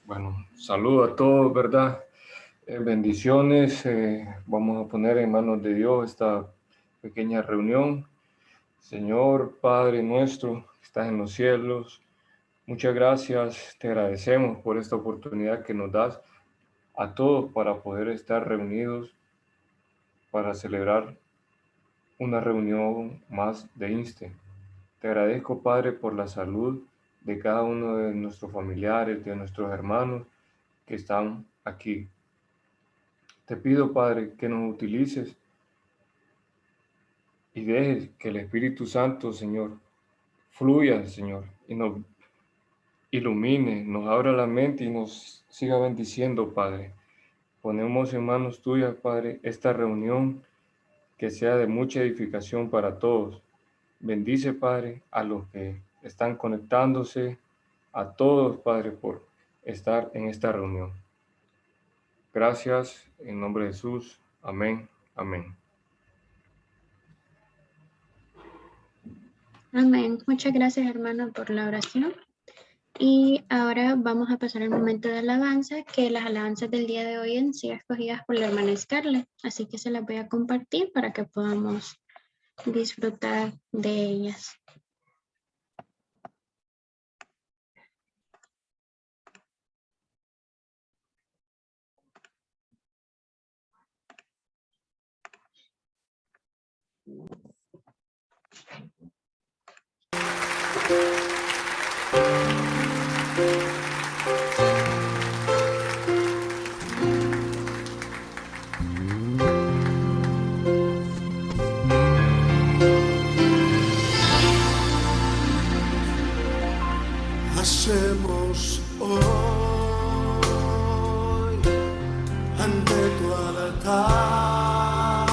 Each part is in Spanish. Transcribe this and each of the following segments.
Bueno, saludo a todos, ¿verdad? Bendiciones. Vamos a poner en manos de Dios esta pequeña reunión. Señor, Padre nuestro, que estás en los cielos, muchas gracias. Te agradecemos por esta oportunidad que nos das a todos para poder estar reunidos para celebrar una reunión más de INSTE. Te agradezco, Padre, por la salud de cada uno de nuestros familiares, de nuestros hermanos que están aquí. Te pido, Padre, que nos utilices y dejes que el Espíritu Santo, Señor, fluya, Señor, y nos ilumine, nos abra la mente y nos siga bendiciendo, Padre. Ponemos en manos tuyas, Padre, esta reunión que sea de mucha edificación para todos. Bendice, Padre, a los que están conectándose, a todos, Padre, por estar en esta reunión. Gracias, en nombre de Jesús. Amén. Amén. Amén. Muchas gracias, hermano, por la oración. Y ahora vamos a pasar al momento de alabanza, que las alabanzas del día de hoy han sido escogidas por la hermana Scarlett. Así que se las voy a compartir para que podamos disfrutar de ellas. Hacemos hoy ante tu altar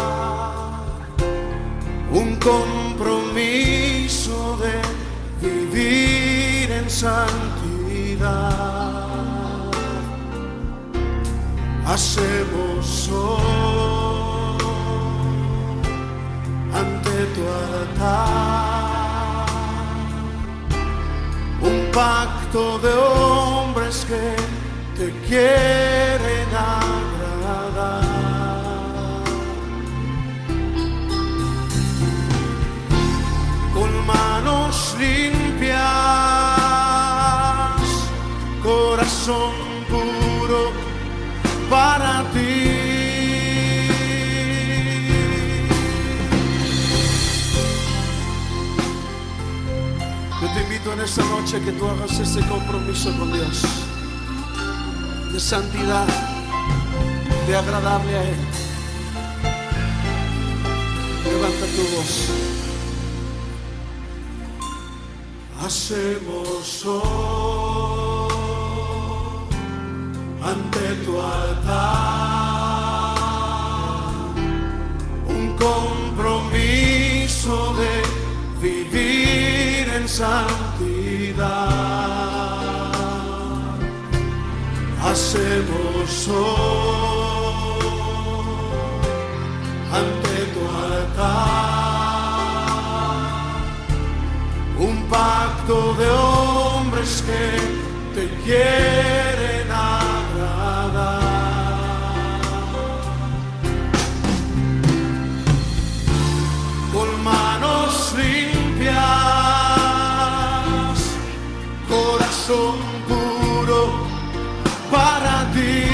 un compromiso de vivir en santidad. Hacemos hoy ante tu altar un pacto de hombres que te quieren agradar. Con manos limpias, corazón puro para ti. Yo te invito en esta noche que tú hagas ese compromiso con Dios de santidad, de agradarle a Él. Levanta tu voz. Hacemos hoy ante tu altar un compromiso de vivir en santidad. Hacemos hoy ante tu altar un pacto de hombres que te quieren agradar. Con manos limpias, corazón puro para ti.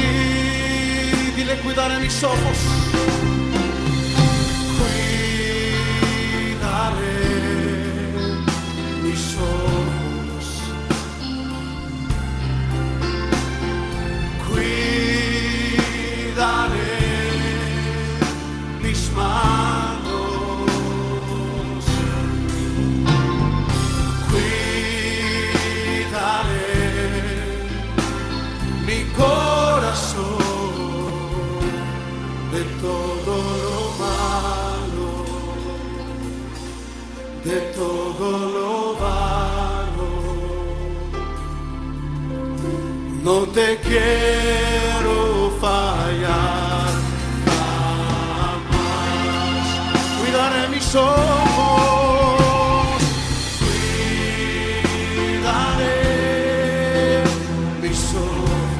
Dile: cuidaré mis ojos, cuidaré mis ojos, cuidaré mis manos, cuidaré mi corazón de todo lo malo, de todo lo vano. No te quiero fallar jamás. Cuidaré mis ojos, cuidaré mis ojos.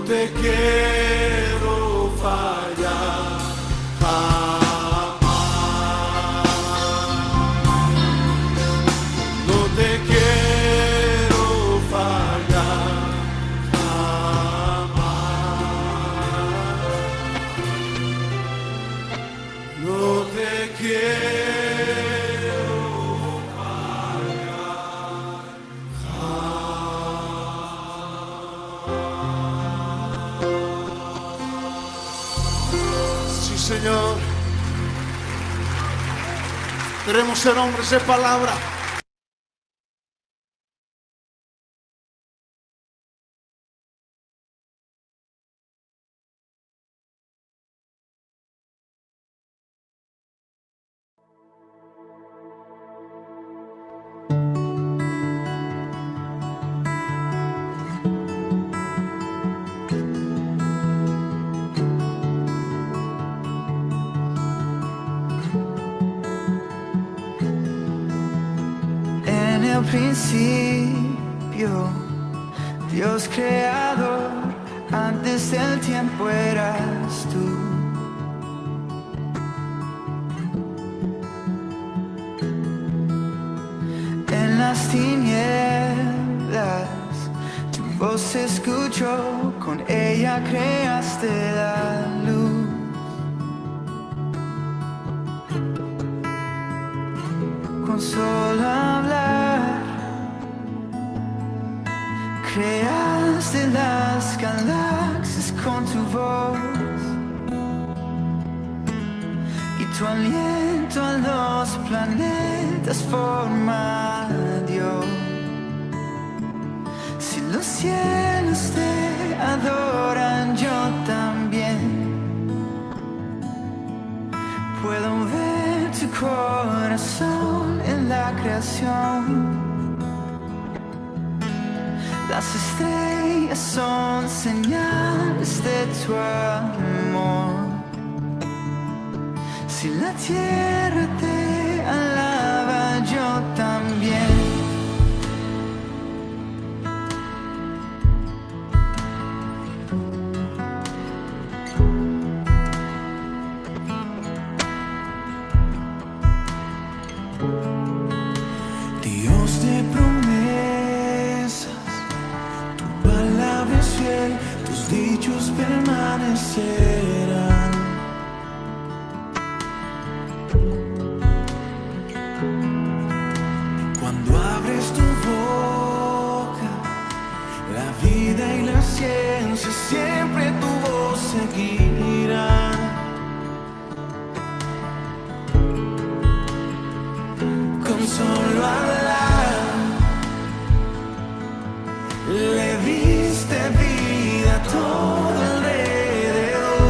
te quiero fallar jamás. No te quiero fallar jamás. No te quiero fallar jamás. Sí, Señor. Queremos ser hombres de palabra. En el principio, Dios creador, antes del tiempo eras tú. En las tinieblas, tu voz se escuchó, con ella creaste la luz. Con solo hablar, creaste las galaxias con tu voz, y tu aliento a los planetas forma dio. Si los cielos te adoran, yo también puedo ver tu corazón en la creación. Las estrellas son señales de tu amor. Si la tierra te alaba, yo también. Dios de promesas, tu palabra es fiel, tus dichos permanecerán. Cuando abres tu boca, la vida y la ciencia siempre tu voz seguirán. Con solo hablar, le diste vida a todo alrededor.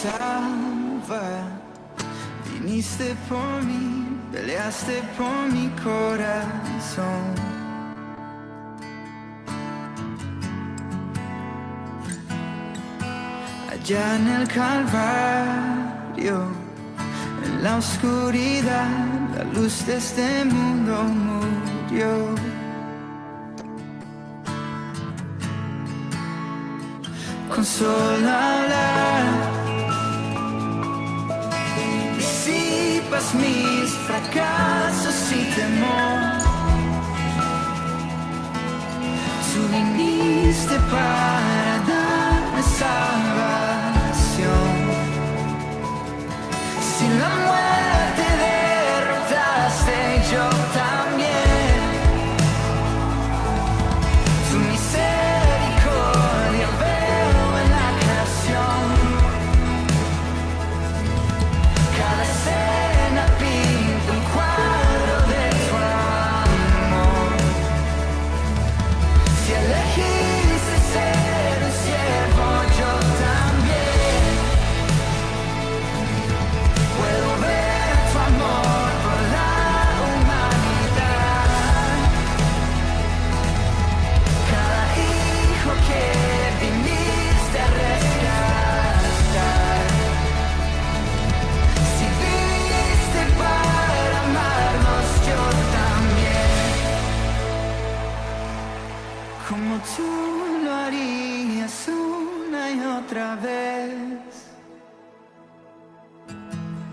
salvar. Viniste por mí, peleaste por mi corazón. Allá en el Calvario, en la oscuridad, la luz de este mundo murió. Con solo hablar disipas mis fracasos y temor. Tú viniste para darme salvación. Si la muerte derrotaste, yo también. Tu misericordia veo en la creación. Cada escena pinta un cuadro de tu amor. Si elegiste ser un siervo, yo también. Puedo ver tu amor por la humanidad. Cada hijo que viniste a rescatar. Si viviste para amarnos, yo también. Como tú lo harías una y otra vez.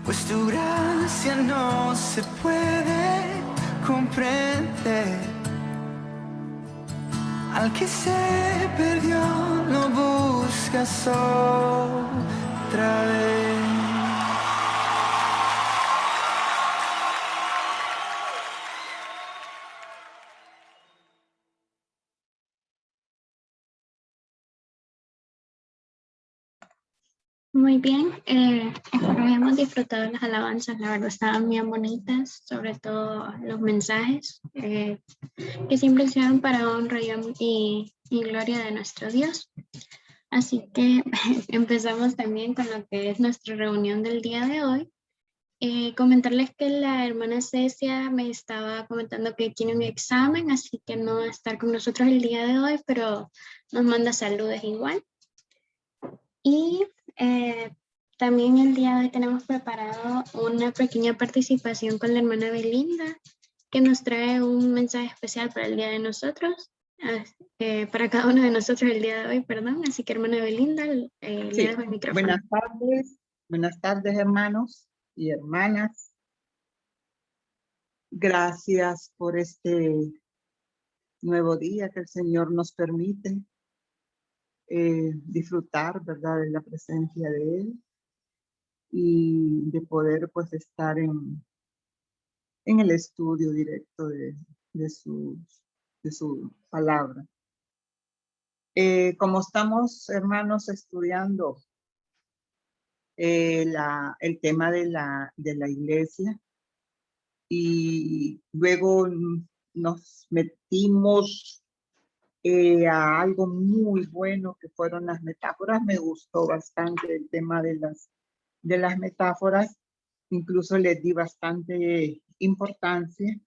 Pues tu gracia no se puede comprender. Al que se perdió lo buscas otra vez. Muy bien, espero que hayamos disfrutado de las alabanzas, la verdad estaban bien bonitas, sobre todo los mensajes que siempre sirven para honra y gloria de nuestro Dios. Así que empezamos también con lo que es nuestra reunión del día de hoy. Comentarles que la hermana Cecia me estaba comentando que tiene un examen, así que no va a estar con nosotros el día de hoy, pero nos manda saludos igual. Y también el día de hoy tenemos preparado una pequeña participación con la hermana Belinda, que nos trae un mensaje especial para el día de nosotros, para cada uno de nosotros el día de hoy, perdón. Así que hermana Belinda, le dejo el micrófono. Buenas tardes hermanos y hermanas. Gracias por este nuevo día que el Señor nos permite disfrutar, ¿verdad?, de la presencia de Él y de poder pues estar en el estudio directo de su palabra. Como estamos, hermanos, estudiando el tema de la iglesia y luego nos metimos a algo muy bueno que fueron las metáforas. Me gustó bastante el tema de las metáforas, incluso les di bastante importancia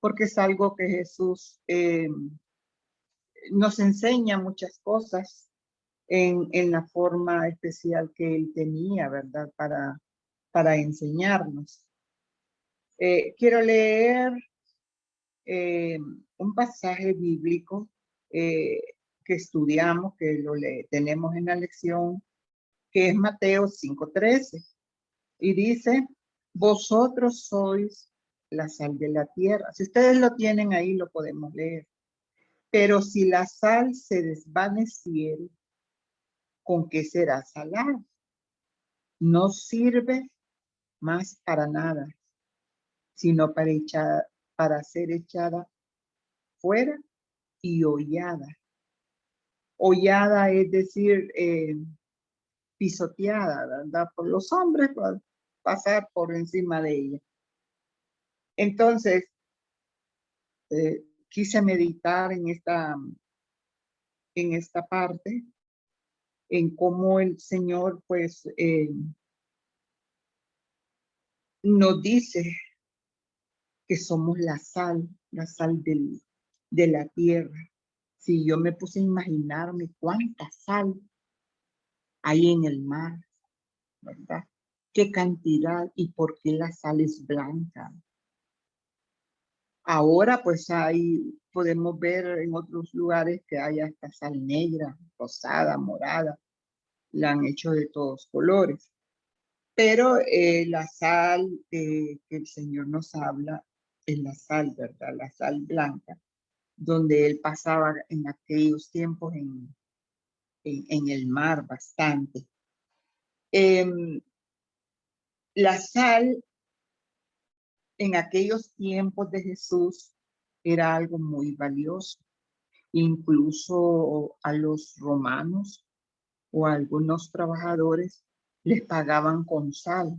porque es algo que Jesús nos enseña muchas cosas en la forma especial que Él tenía, ¿verdad?, para enseñarnos. Quiero leer un pasaje bíblico que estudiamos, que tenemos en la lección, que es Mateo 5:13, y dice: vosotros sois la sal de la tierra. Si ustedes lo tienen ahí, lo podemos leer. Pero si la sal se desvaneciere, ¿con qué será salada? No sirve más para nada, sino para ser echada fuera y hollada. Hollada es decir, pisoteada, ¿verdad?, por los hombres, para pasar por encima de ella. Entonces, quise meditar en esta parte en cómo el Señor pues nos dice que somos la sal de la tierra. Si yo me puse a imaginarme cuánta sal hay en el mar, ¿verdad? ¿Qué cantidad y por qué la sal es blanca? Ahora pues podemos ver en otros lugares que hay hasta sal negra, rosada, morada, la han hecho de todos colores. Pero la sal que el Señor nos habla es la sal, ¿verdad? La sal blanca, donde Él pasaba en aquellos tiempos en el mar bastante. La sal en aquellos tiempos de Jesús era algo muy valioso. Incluso a los romanos o a algunos trabajadores les pagaban con sal.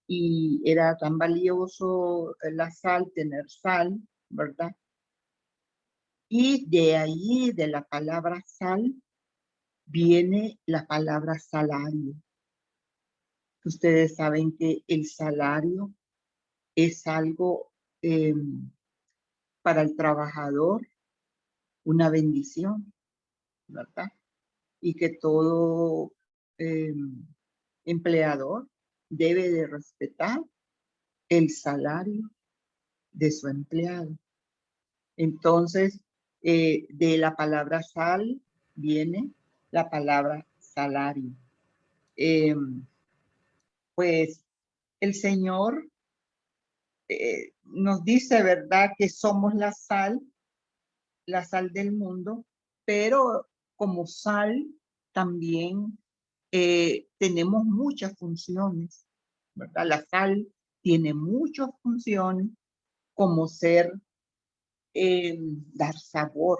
Y era tan valioso la sal, tener sal, ¿verdad? Y de ahí, de la palabra sal, viene la palabra salario. Ustedes saben que el salario es algo para el trabajador, una bendición, ¿verdad? Y que todo empleador debe de respetar el salario de su empleado. Entonces, de la palabra sal viene la palabra salario. Pues el Señor nos dice, ¿verdad?, que somos la sal del mundo, pero como sal también tenemos muchas funciones, ¿verdad? La sal tiene muchas funciones como ser, dar sabor.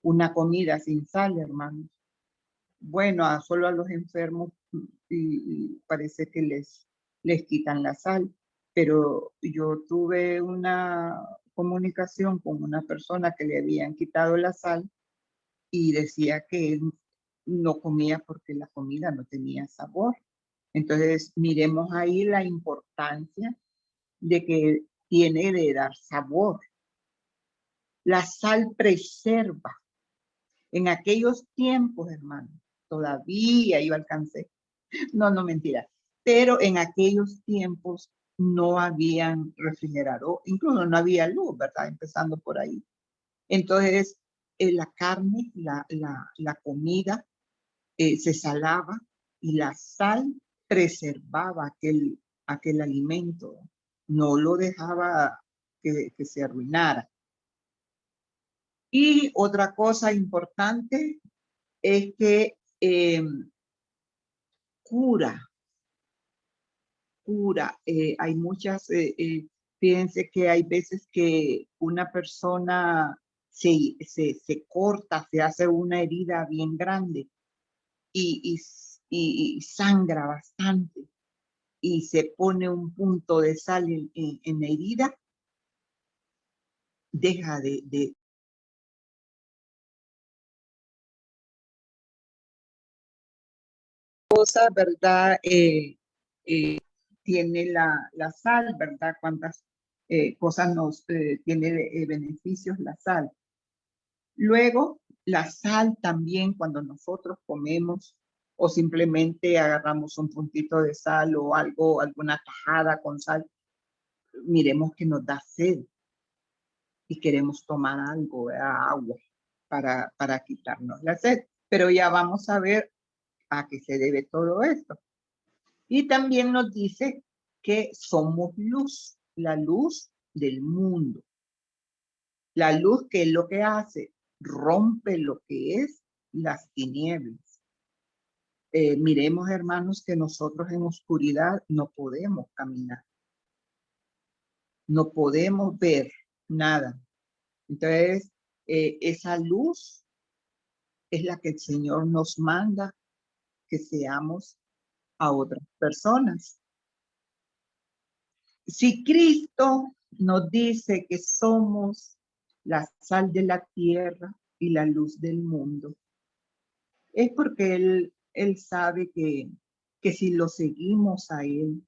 Una comida sin sal, hermanos. Bueno, solo a los enfermos y parece que les quitan la sal, pero yo tuve una comunicación con una persona que le habían quitado la sal y decía que él no comía porque la comida no tenía sabor. Entonces, miremos ahí la importancia de que tiene de dar sabor. La sal preserva. En aquellos tiempos, hermano, todavía yo alcancé. No, mentira. Pero en aquellos tiempos no habían refrigerador, incluso no había luz, ¿verdad? Empezando por ahí. Entonces, la carne, la comida se salaba y la sal preservaba aquel alimento. No lo dejaba que se arruinara. Y otra cosa importante es que cura. Hay muchas, fíjense que hay veces que una persona se corta, se hace una herida bien grande y sangra bastante y se pone un punto de sal en la herida, deja de cosas, ¿verdad? Tiene la sal, ¿verdad? Cuántas cosas nos tiene beneficios la sal. Luego, la sal también cuando nosotros comemos o simplemente agarramos un puntito de sal o algo, alguna tajada con sal, miremos que nos da sed y queremos tomar algo, ¿verdad? Agua para quitarnos la sed. Pero ya vamos a ver a qué se debe todo esto. Y también nos dice que somos luz, la luz del mundo. La luz, que es lo que hace, rompe lo que es las tinieblas. Miremos, hermanos, que nosotros en oscuridad no podemos caminar. No podemos ver nada. Entonces, esa luz es la que el Señor nos manda que seamos a otras personas. Si Cristo nos dice que somos la sal de la tierra y la luz del mundo, es porque Él sabe que si lo seguimos a Él,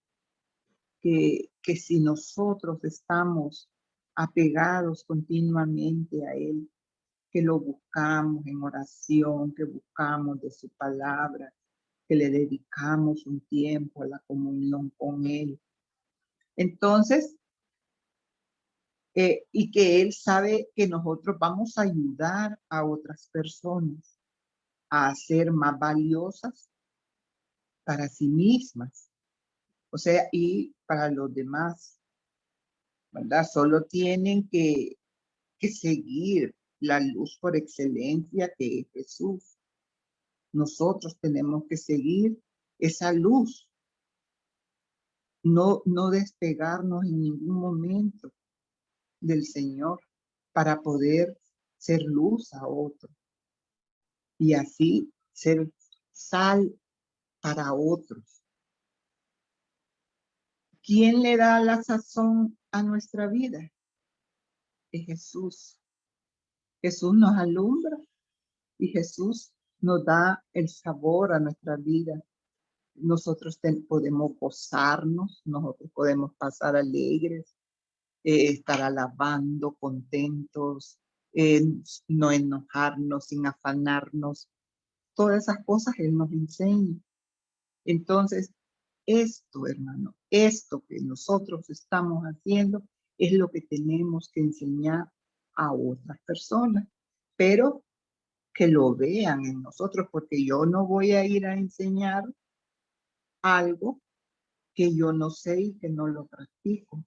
que si nosotros estamos apegados continuamente a Él, que lo buscamos en oración, que buscamos de su palabra, que le dedicamos un tiempo a la comunión con Él. Entonces, y que Él sabe que nosotros vamos a ayudar a otras personas a ser más valiosas para sí mismas, o sea, y para los demás, ¿verdad? Solo tienen que seguir la luz por excelencia que es Jesús. Nosotros tenemos que seguir esa luz, no despegarnos en ningún momento del Señor para poder ser luz a otros y así ser sal para otros. ¿Quién le da la sazón a nuestra vida? Es Jesús. Jesús nos alumbra y Jesús nos da el sabor a nuestra vida. Nosotros podemos gozarnos, nosotros podemos pasar alegres, estar alabando, contentos, no enojarnos, sin afanarnos. Todas esas cosas Él nos enseña. Entonces, esto, hermano, esto que nosotros estamos haciendo es lo que tenemos que enseñar a otras personas, pero que lo vean en nosotros, porque yo no voy a ir a enseñar algo que yo no sé y que no lo practico.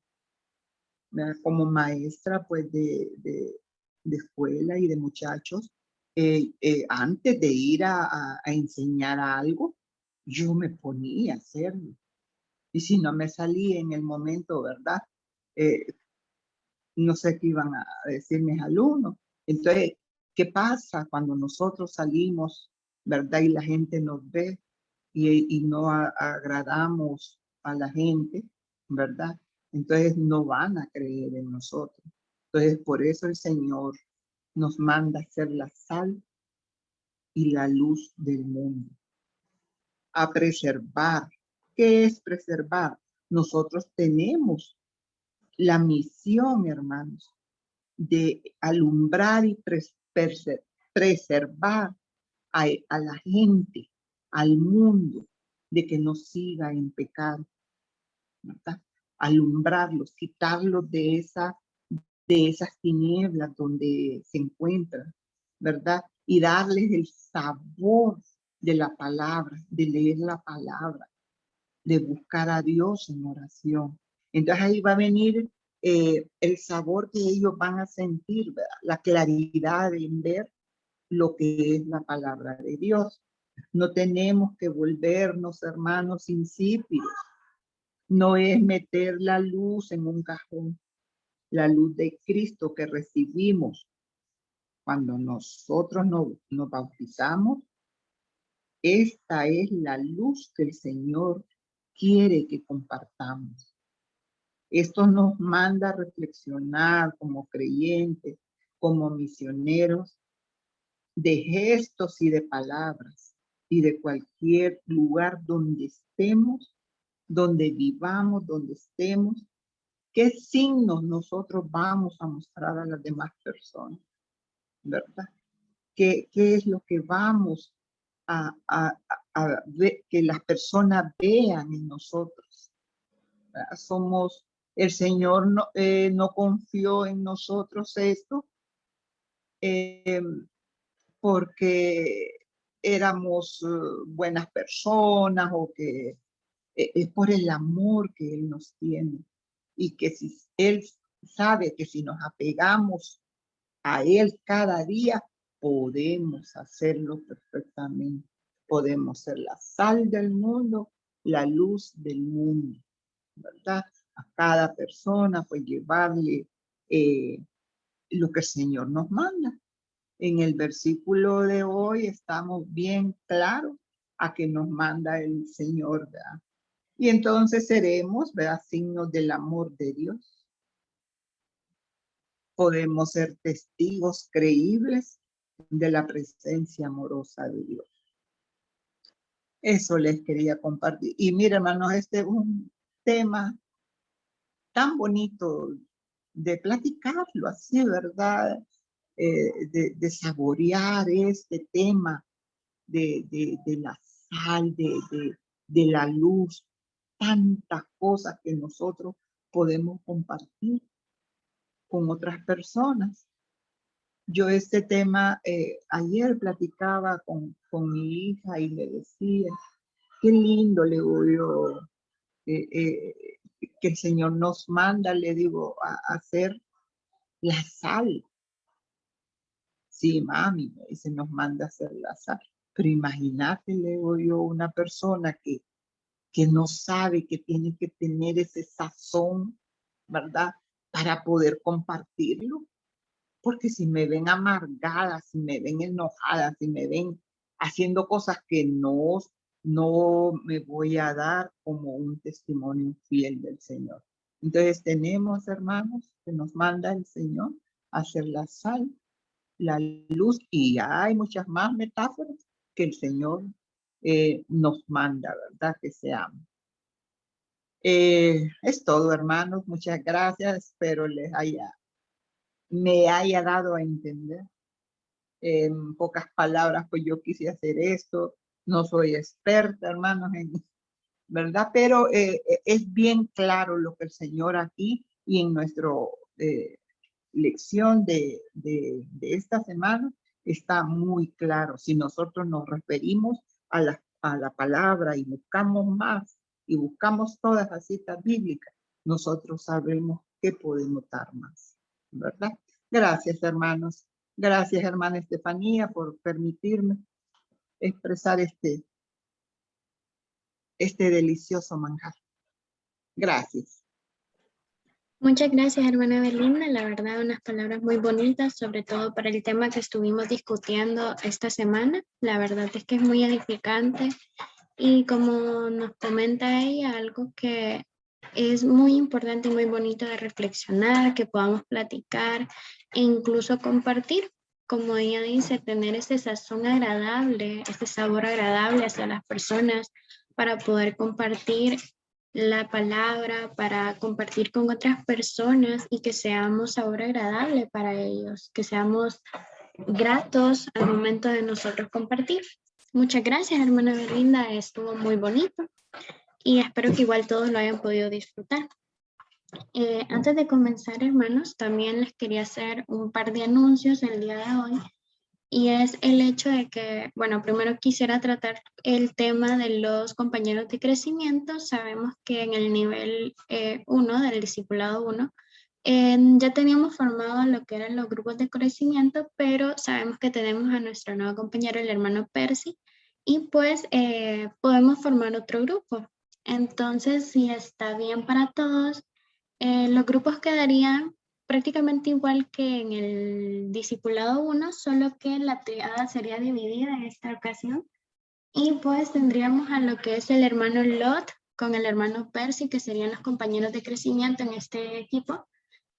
Como maestra, pues, de escuela y de muchachos, antes de ir a enseñar algo, yo me ponía a hacerlo. Y si no me salía en el momento, ¿verdad? No sé qué iban a decir mis alumnos. Entonces, ¿qué pasa cuando nosotros salimos, ¿verdad? Y la gente nos ve y no agradamos a la gente, ¿verdad? Entonces no van a creer en nosotros. Entonces, por eso el Señor nos manda a ser la sal y la luz del mundo. A preservar. ¿Qué es preservar? Nosotros tenemos la misión, hermanos, de alumbrar y preservar a la gente, al mundo, de que no siga en pecado, ¿verdad? Alumbrarlos, quitarlos de esas tinieblas donde se encuentran, ¿verdad? Y darles el sabor de la palabra, de leer la palabra, de buscar a Dios en oración. Entonces ahí va a venir el sabor que ellos van a sentir, ¿verdad? La claridad en ver lo que es la palabra de Dios. No tenemos que volvernos, hermanos, insípidos. No es meter la luz en un cajón. La luz de Cristo que recibimos cuando nosotros nos bautizamos, esta es la luz que el Señor quiere que compartamos. Esto nos manda a reflexionar como creyentes, como misioneros, de gestos y de palabras, y de cualquier lugar donde estemos, donde vivamos, donde estemos, qué signos nosotros vamos a mostrar a las demás personas, ¿verdad? ¿Qué es lo que vamos a ver, que las personas vean en nosotros? ¿Verdad? El Señor no confió en nosotros esto porque éramos buenas personas o que es por el amor que Él nos tiene y que si Él sabe que si nos apegamos a Él cada día, podemos hacerlo perfectamente. Podemos ser la sal del mundo, la luz del mundo, ¿verdad? A cada persona, pues llevarle lo que el Señor nos manda. En el versículo de hoy estamos bien claros a que nos manda el Señor, ¿verdad? Y entonces seremos, ¿verdad?, signos del amor de Dios. Podemos ser testigos creíbles de la presencia amorosa de Dios. Eso les quería compartir. Y mire, hermanos, este es un tema tan bonito de platicarlo así, ¿verdad? De saborear este tema de la sal, de la luz, tantas cosas que nosotros podemos compartir con otras personas. Yo este tema, ayer platicaba con mi hija y le decía, qué lindo, le digo yo, que el Señor nos manda, le digo, a hacer la sal. Sí, mami, me dice, nos manda a hacer la sal. Pero imagínate, le digo yo, una persona que no sabe que tiene que tener ese sazón, ¿verdad? Para poder compartirlo. Porque si me ven amargada, si me ven enojada, si me ven haciendo cosas que no me voy a dar como un testimonio fiel del Señor. Entonces tenemos, hermanos, que nos manda el Señor a hacer la sal, la luz, y hay muchas más metáforas que el Señor nos manda, ¿verdad? Que seamos. Es todo, hermanos. Muchas gracias. Espero me haya dado a entender. En pocas palabras, pues yo quise hacer esto. No soy experta, hermanos, ¿verdad? Pero es bien claro lo que el Señor aquí y en nuestra lección de esta semana está muy claro. Si nosotros nos referimos a la palabra y buscamos más y buscamos todas las citas bíblicas, nosotros sabremos que podemos dar más, ¿verdad? Gracias, hermanos. Gracias, hermana Estefanía, por permitirme expresar este delicioso manjar. Gracias. Muchas gracias, hermana Belinda. La verdad, unas palabras muy bonitas, sobre todo para el tema que estuvimos discutiendo esta semana. La verdad es que es muy edificante y como nos comenta ella, algo que es muy importante y muy bonito de reflexionar, que podamos platicar e incluso compartir. Como ella dice, tener ese sazón agradable, ese sabor agradable hacia las personas para poder compartir la palabra, para compartir con otras personas y que seamos sabor agradable para ellos, que seamos gratos al momento de nosotros compartir. Muchas gracias, hermana Belinda, estuvo muy bonito y espero que igual todos lo hayan podido disfrutar. Antes de comenzar, hermanos, también les quería hacer un par de anuncios el día de hoy. Y es el hecho de que, bueno, primero quisiera tratar el tema de los compañeros de crecimiento. Sabemos que en el nivel 1 del discipulado 1, ya teníamos formado lo que eran los grupos de crecimiento, pero sabemos que tenemos a nuestro nuevo compañero, el hermano Percy, y pues podemos formar otro grupo. Entonces, si está bien para todos, los grupos quedarían prácticamente igual que en el discipulado 1, solo que la triada sería dividida en esta ocasión. Y pues tendríamos a lo que es el hermano Lot con el hermano Percy, que serían los compañeros de crecimiento en este equipo,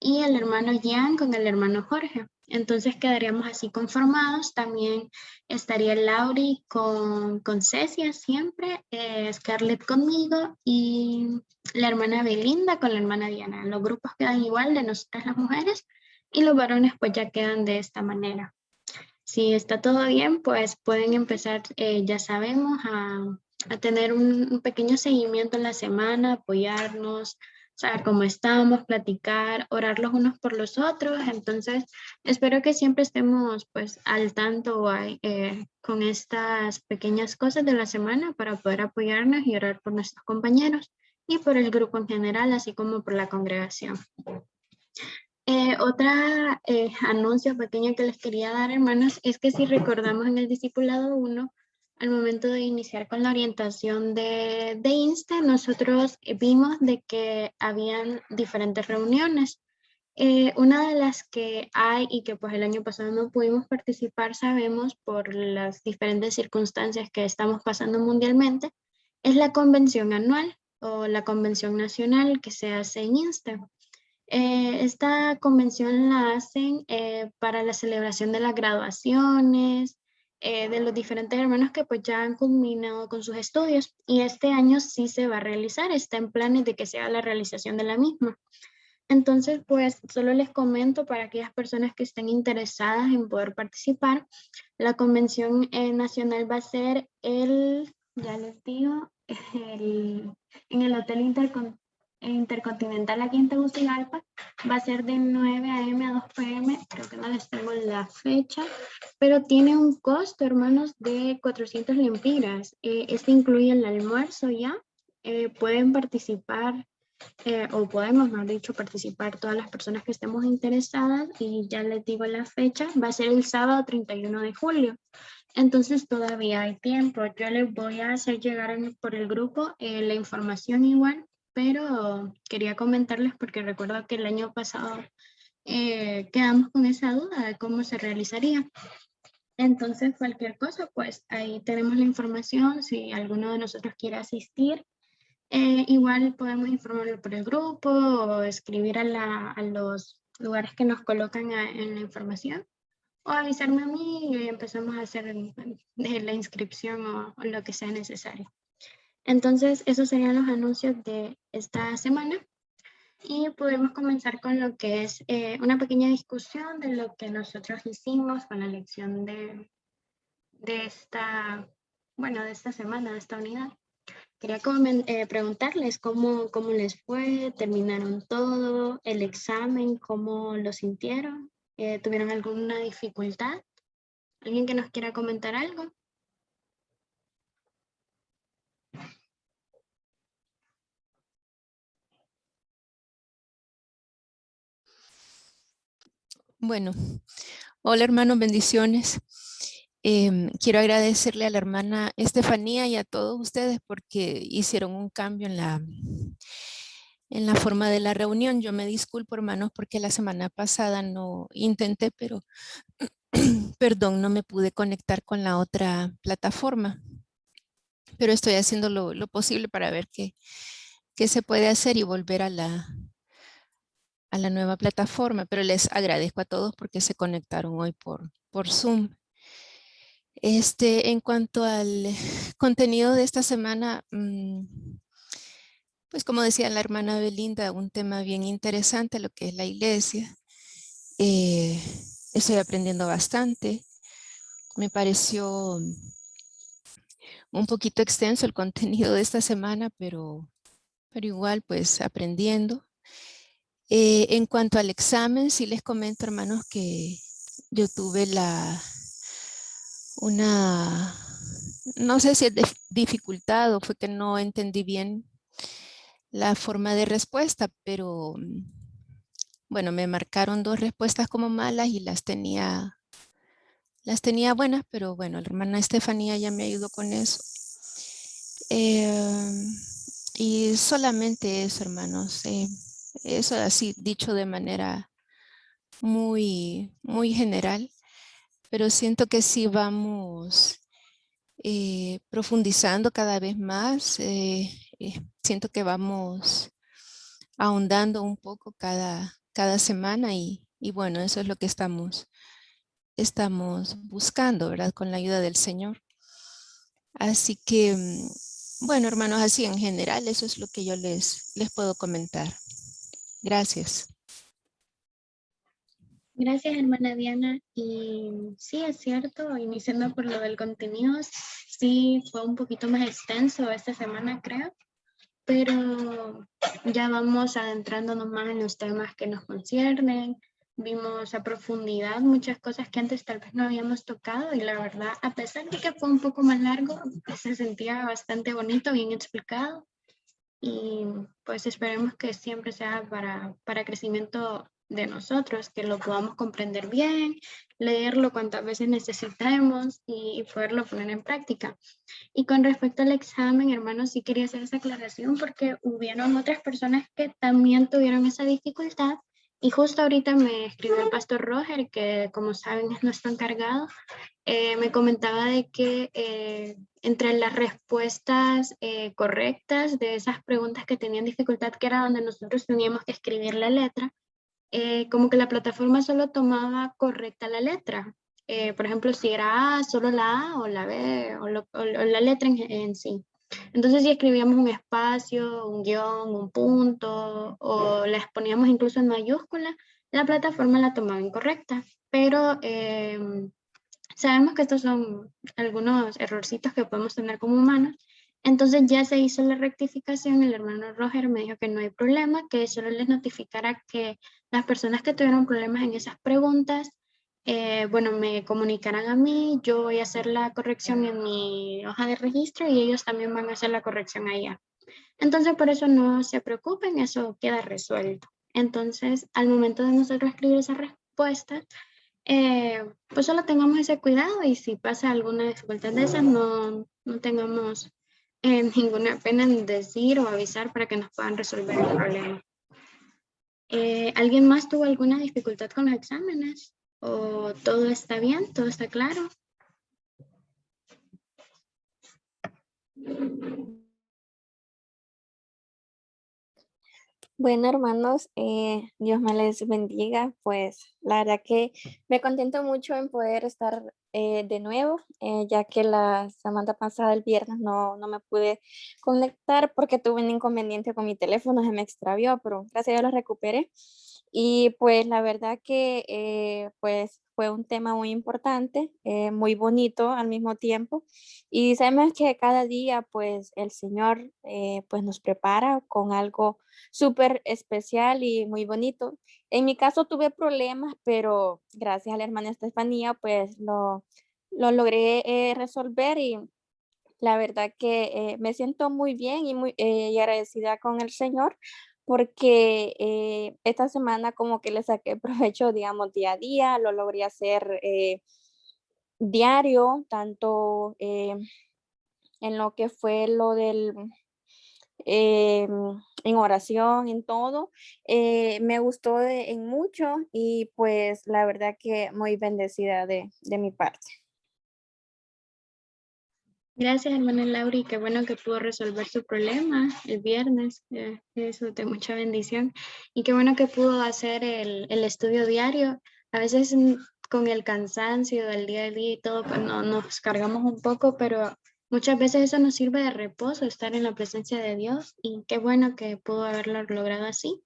y el hermano Jan con el hermano Jorge. Entonces quedaríamos así conformados. También estaría Lauri con Cecia siempre, Scarlett conmigo y la hermana Belinda con la hermana Diana. Los grupos quedan igual de nosotras las mujeres y los varones pues ya quedan de esta manera. Si está todo bien, pues pueden empezar, ya sabemos, a tener un pequeño seguimiento en la semana, apoyarnos, saber cómo estamos, platicar, orar los unos por los otros. Entonces, espero que siempre estemos pues al tanto con estas pequeñas cosas de la semana para poder apoyarnos y orar por nuestros compañeros y por el grupo en general, así como por la congregación. Otra anuncio pequeño que les quería dar, hermanos, es que si recordamos en el discipulado 1, al momento de iniciar con la orientación de INSTE, nosotros vimos de que habían diferentes reuniones. Una de las que hay y que pues el año pasado no pudimos participar, sabemos por las diferentes circunstancias que estamos pasando mundialmente, es la convención anual o la convención nacional que se hace en INSTE. Esta convención la hacen para la celebración de las graduaciones de los diferentes hermanos que pues ya han culminado con sus estudios, y este año sí se va a realizar, está en planes de que sea la realización de la misma. Entonces, pues solo les comento para aquellas personas que estén interesadas en poder participar, la convención nacional va a ser ya les digo, en el Hotel Intercontinental aquí en Tegucigalpa, va a ser de 9 a.m. a 2 p.m., creo que no les tengo la fecha, pero tiene un costo, hermanos, de 400 lempiras. Este incluye el almuerzo ya, pueden participar o podemos, mejor dicho, participar todas las personas que estemos interesadas, y ya les digo la fecha, va a ser el sábado 31 de julio. Entonces todavía hay tiempo. Yo les voy a hacer llegar por el grupo la información igual, pero quería comentarles porque recuerdo que el año pasado quedamos con esa duda de cómo se realizaría. Entonces cualquier cosa, pues ahí tenemos la información. Si alguno de nosotros quiere asistir, igual podemos informarlo por el grupo o escribir a los lugares que nos colocan en la información, o avisarme a mí y empezamos a hacer la inscripción o lo que sea necesario. Entonces, esos serían los anuncios de esta semana, y podemos comenzar con lo que es una pequeña discusión de lo que nosotros hicimos con la lección de esta, bueno, de esta semana, de esta unidad. Quería preguntarles cómo les fue, terminaron todo, el examen, cómo lo sintieron, ¿tuvieron alguna dificultad? ¿Alguien que nos quiera comentar algo? Bueno, hola hermanos, bendiciones. Quiero agradecerle a la hermana Estefanía y a todos ustedes porque hicieron un cambio en la forma de la reunión. Yo me disculpo, hermanos, porque la semana pasada no intenté, pero perdón, no me pude conectar con la otra plataforma. Pero estoy haciendo lo posible para ver qué se puede hacer y volver a la nueva plataforma. Pero les agradezco a todos porque se conectaron hoy por Zoom. En cuanto al contenido de esta semana, pues como decía la hermana Belinda, un tema bien interesante, lo que es la iglesia. Estoy aprendiendo bastante. Me pareció un poquito extenso el contenido de esta semana, pero igual pues aprendiendo. En cuanto al examen, sí les comento, hermanos, que yo tuve no sé si es dificultad o fue que no entendí bien la forma de respuesta, pero bueno, me marcaron 2 respuestas como malas y las tenía buenas, pero bueno, la hermana Estefanía ya me ayudó con eso. Y solamente eso, hermanos. Eso así dicho de manera muy, muy general, pero siento que sí vamos profundizando cada vez más. Siento que vamos ahondando un poco cada semana y bueno, eso es lo que estamos buscando, ¿verdad? Con la ayuda del Señor. Así que, bueno, hermanos, así en general, eso es lo que yo les puedo comentar. Gracias. Gracias, hermana Diana. Y sí, es cierto, iniciando por lo del contenido, sí fue un poquito más extenso esta semana, creo, pero ya vamos adentrándonos más en los temas que nos conciernen. Vimos a profundidad muchas cosas que antes tal vez no habíamos tocado, y la verdad, a pesar de que fue un poco más largo, se sentía bastante bonito, bien explicado, y pues esperemos que siempre sea para crecimiento de nosotros, que lo podamos comprender bien, leerlo cuantas veces necesitemos y poderlo poner en práctica. Y con respecto al examen, hermanos, sí quería hacer esa aclaración porque hubieron otras personas que también tuvieron esa dificultad, y justo ahorita me escribió el pastor Roger, que como saben es nuestro encargado. Me comentaba de que entre las respuestas correctas de esas preguntas que tenían dificultad, que era donde nosotros teníamos que escribir la letra, como que la plataforma solo tomaba correcta la letra. por ejemplo, si era A, solo la A o la B o la letra en sí. Entonces, si escribíamos un espacio, un guión, un punto, o las poníamos incluso en mayúscula, la plataforma la tomaba incorrecta. Pero sabemos que estos son algunos errorcitos que podemos tener como humanos. Entonces ya se hizo la rectificación, el hermano Roger me dijo que no hay problema, que solo les notificara que las personas que tuvieron problemas en esas preguntas, bueno, me comunicaran a mí, yo voy a hacer la corrección en mi hoja de registro y ellos también van a hacer la corrección allá. Entonces por eso no se preocupen, eso queda resuelto. Entonces al momento de nosotros escribir esa respuesta, pues solo tengamos ese cuidado y si pasa alguna dificultad de esas, no tengamos ninguna pena en decir o avisar para que nos puedan resolver el problema. ¿Alguien más tuvo alguna dificultad con los exámenes? ¿O todo está bien? ¿Todo está claro? Bueno, hermanos, Dios me les bendiga. Pues la verdad que me contento mucho en poder estar de nuevo, ya que la semana pasada, el viernes, no me pude conectar porque tuve un inconveniente con mi teléfono, se me extravió, pero gracias a Dios lo recuperé. Y pues la verdad que pues fue un tema muy importante, muy bonito al mismo tiempo. Y sabemos que cada día pues el Señor pues nos prepara con algo súper especial y muy bonito. En mi caso tuve problemas, pero gracias a la hermana Estefanía, pues lo logré resolver y la verdad que me siento muy bien y muy y agradecida con el Señor porque esta semana como que le saqué provecho, digamos, día a día, lo logré hacer diario, tanto en lo que fue lo del en oración, en todo. Me gustó en mucho y pues la verdad que muy bendecida de mi parte. Gracias, hermana Laura, y qué bueno que pudo resolver su problema el viernes. Eso de mucha bendición. Y qué bueno que pudo hacer el estudio diario. A veces con el cansancio del día a día y todo, pues no, nos cargamos un poco, pero muchas veces eso nos sirve de reposo, estar en la presencia de Dios. Y qué bueno que pudo haberlo logrado así.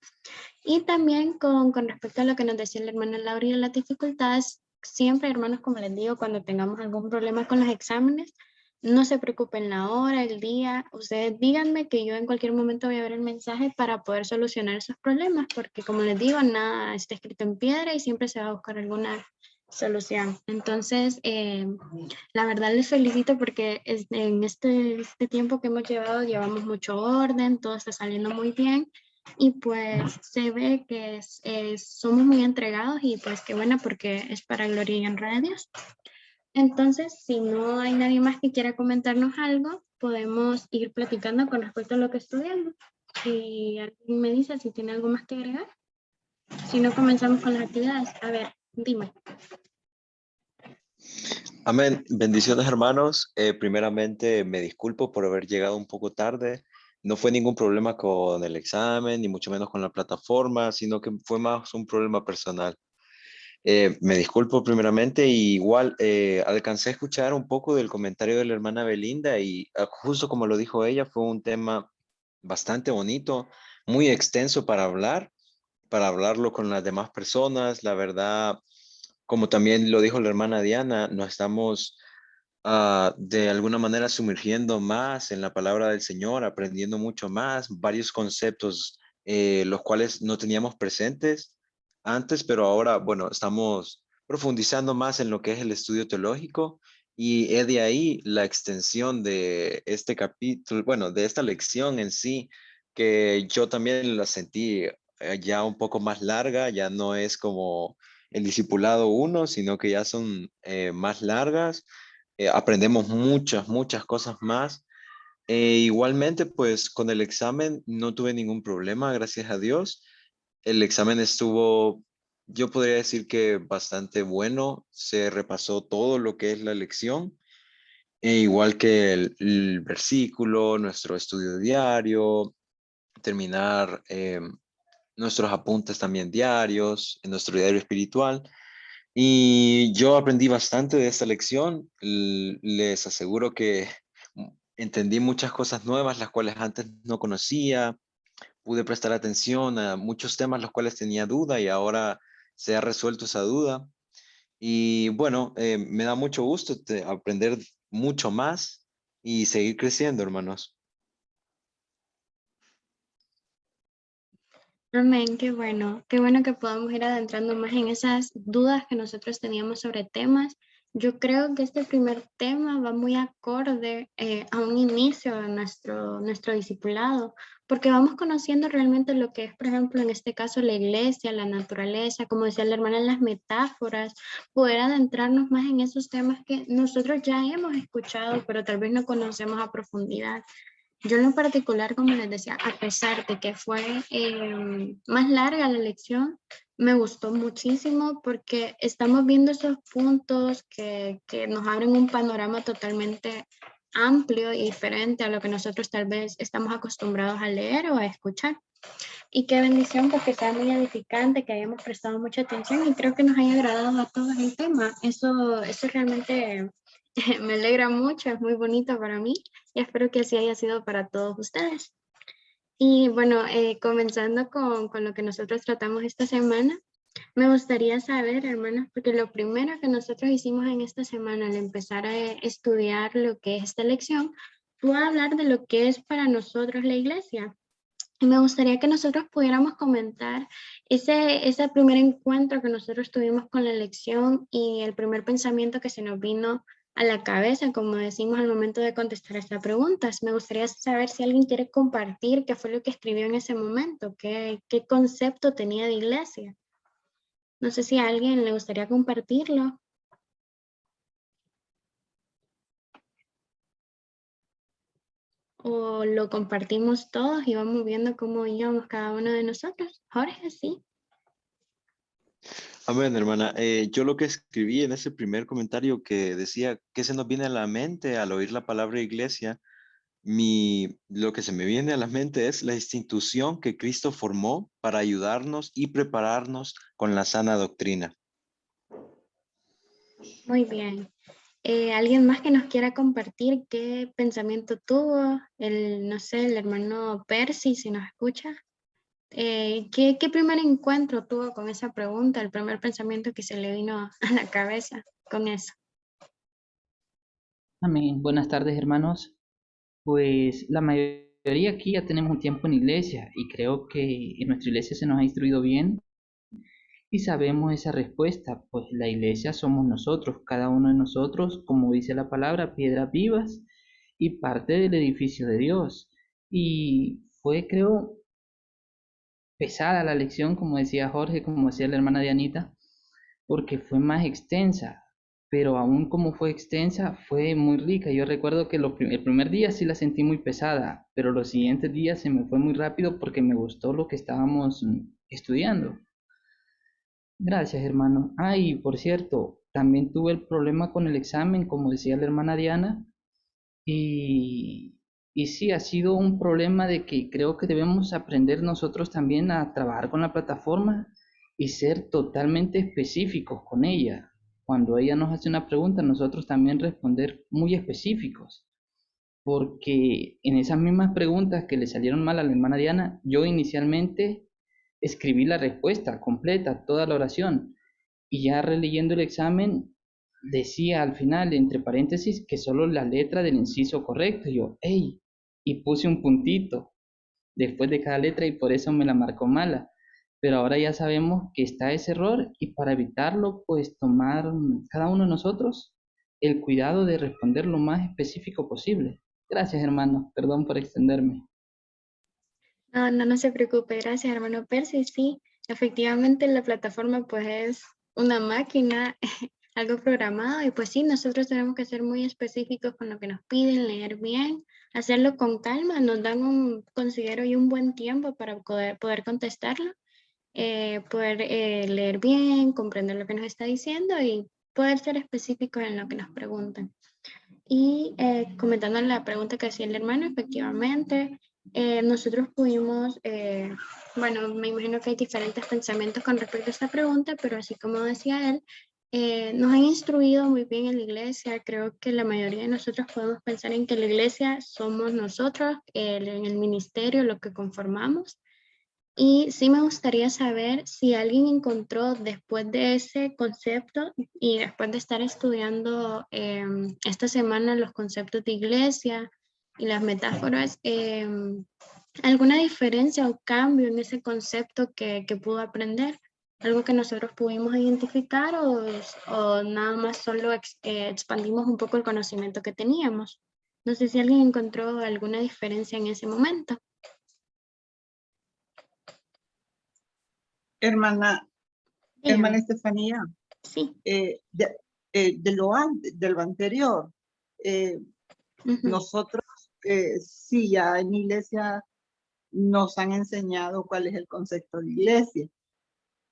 Y también con respecto a lo que nos decía la hermana Laura y las dificultades, siempre, hermanos, como les digo, cuando tengamos algún problema con los exámenes, no se preocupen la hora, el día, ustedes díganme que yo en cualquier momento voy a ver el mensaje para poder solucionar esos problemas, porque como les digo, nada está escrito en piedra y siempre se va a buscar alguna solución. Entonces, la verdad les felicito porque en este tiempo que hemos llevado, llevamos mucho orden, todo está saliendo muy bien y pues se ve que somos muy entregados y pues qué bueno porque es para gloria y honra de Dios. Entonces, si no hay nadie más que quiera comentarnos algo, podemos ir platicando con respecto a lo que estudiamos. Si alguien me dice si tiene algo más que agregar, si no comenzamos con las actividades. A ver, dime. Amén. Bendiciones, hermanos. Primeramente, me disculpo por haber llegado un poco tarde. No fue ningún problema con el examen, ni mucho menos con la plataforma, sino que fue más un problema personal. Me disculpo primeramente y igual alcancé a escuchar un poco del comentario de la hermana Belinda y justo como lo dijo ella, fue un tema bastante bonito, muy extenso para hablarlo con las demás personas. La verdad, como también lo dijo la hermana Diana, nos estamos de alguna manera sumergiendo más en la palabra del Señor, aprendiendo mucho más, varios conceptos los cuales no teníamos presentes antes, pero ahora, bueno, estamos profundizando más en lo que es el estudio teológico y es de ahí la extensión de este capítulo, bueno, de esta lección en sí, que yo también la sentí ya un poco más larga, ya no es como el discipulado 1, sino que ya son más largas. Aprendemos muchas cosas más. Igualmente, pues con el examen no tuve ningún problema, gracias a Dios. El examen estuvo, yo podría decir que bastante bueno. Se repasó todo lo que es la lección, igual que el versículo, nuestro estudio diario, terminar nuestros apuntes también diarios, en nuestro diario espiritual. Y yo aprendí bastante de esta lección. Les aseguro que entendí muchas cosas nuevas, las cuales antes no conocía. Pude prestar atención a muchos temas los cuales tenía duda y ahora se ha resuelto esa duda. Y bueno, me da mucho gusto aprender mucho más y seguir creciendo, hermanos. Amén, qué bueno que podamos ir adentrando más en esas dudas que nosotros teníamos sobre temas. Yo creo que este primer tema va muy acorde a un inicio de nuestro discipulado, porque vamos conociendo realmente lo que es, por ejemplo, en este caso la iglesia, la naturaleza, como decía la hermana, las metáforas, poder adentrarnos más en esos temas que nosotros ya hemos escuchado, pero tal vez no conocemos a profundidad. Yo en lo particular, como les decía, a pesar de que fue más larga la lección, me gustó muchísimo porque estamos viendo esos puntos que nos abren un panorama totalmente amplio y diferente a lo que nosotros tal vez estamos acostumbrados a leer o a escuchar. Y qué bendición porque sea muy edificante, que hayamos prestado mucha atención y creo que nos haya agradado a todos el tema. Eso realmente me alegra mucho, es muy bonito para mí y espero que así haya sido para todos ustedes. Y bueno, comenzando con lo que nosotros tratamos esta semana, me gustaría saber, hermanos, porque lo primero que nosotros hicimos en esta semana al empezar a estudiar lo que es esta lección, fue hablar de lo que es para nosotros la iglesia. Y me gustaría que nosotros pudiéramos comentar ese primer encuentro que nosotros tuvimos con la lección y el primer pensamiento que se nos vino a la cabeza, como decimos al momento de contestar estas preguntas. Me gustaría saber si alguien quiere compartir qué fue lo que escribió en ese momento, qué concepto tenía de iglesia. No sé si a alguien le gustaría compartirlo. O lo compartimos todos y vamos viendo cómo íbamos cada uno de nosotros. Jorge, sí. Amén, hermana. Yo lo que escribí en ese primer comentario que decía, ¿qué se nos viene a la mente al oír la palabra iglesia? Lo que se me viene a la mente es la institución que Cristo formó para ayudarnos y prepararnos con la sana doctrina. Muy bien. ¿Alguien más que nos quiera compartir qué pensamiento tuvo? No sé, el hermano Percy, si nos escucha. ¿Qué primer encuentro tuvo con esa pregunta? El primer pensamiento que se le vino a la cabeza con eso. Amén. Buenas tardes, hermanos. Pues la mayoría aquí ya tenemos un tiempo en iglesia y creo que en nuestra iglesia se nos ha instruido bien y sabemos esa respuesta, pues la iglesia somos nosotros, cada uno de nosotros, como dice la palabra, piedras vivas y parte del edificio de Dios. Y fue, creo, pesada la lección, como decía Jorge, como decía la hermana Dianita, porque fue más extensa, pero aún como fue extensa, fue muy rica. Yo recuerdo que el primer día sí la sentí muy pesada, pero los siguientes días se me fue muy rápido porque me gustó lo que estábamos estudiando. Gracias, hermano. Y por cierto, también tuve el problema con el examen, como decía la hermana Diana, y sí, ha sido un problema de que creo que debemos aprender nosotros también a trabajar con la plataforma y ser totalmente específicos con ella. Cuando ella nos hace una pregunta, nosotros también responder muy específicos, porque en esas mismas preguntas que le salieron mal a la hermana Diana, yo inicialmente escribí la respuesta completa, toda la oración, y ya releyendo el examen decía al final, entre paréntesis, que solo la letra del inciso correcto. Y yo, ¡hey! Y puse un puntito después de cada letra y por eso me la marcó mala. Pero ahora ya sabemos que está ese error y para evitarlo, pues tomar cada uno de nosotros el cuidado de responder lo más específico posible. Gracias, hermano. Perdón por extenderme. No se preocupe. Gracias, hermano Percy. Sí, efectivamente la plataforma pues es una máquina, algo programado y pues sí, nosotros tenemos que ser muy específicos con lo que nos piden, leer bien, hacerlo con calma, nos dan considero yo un buen tiempo para poder contestarlo, poder leer bien, comprender lo que nos está diciendo y poder ser específicos en lo que nos preguntan. Y comentando la pregunta que hacía el hermano, efectivamente, nosotros pudimos, bueno, me imagino que hay diferentes pensamientos con respecto a esta pregunta, pero así como decía él, nos han instruido muy bien en la iglesia. Creo que la mayoría de nosotros podemos pensar en que la iglesia somos nosotros, en el ministerio, lo que conformamos. Y sí me gustaría saber si alguien encontró después de ese concepto y después de estar estudiando esta semana los conceptos de iglesia y las metáforas, alguna diferencia o cambio en ese concepto que pudo aprender. Algo que nosotros pudimos identificar o nada más solo expandimos un poco el conocimiento que teníamos. No sé si alguien encontró alguna diferencia en ese momento. Hermana Dígame. Estefanía, Sí. de lo anterior, nosotros sí, ya en iglesia nos han enseñado cuál es el concepto de iglesia,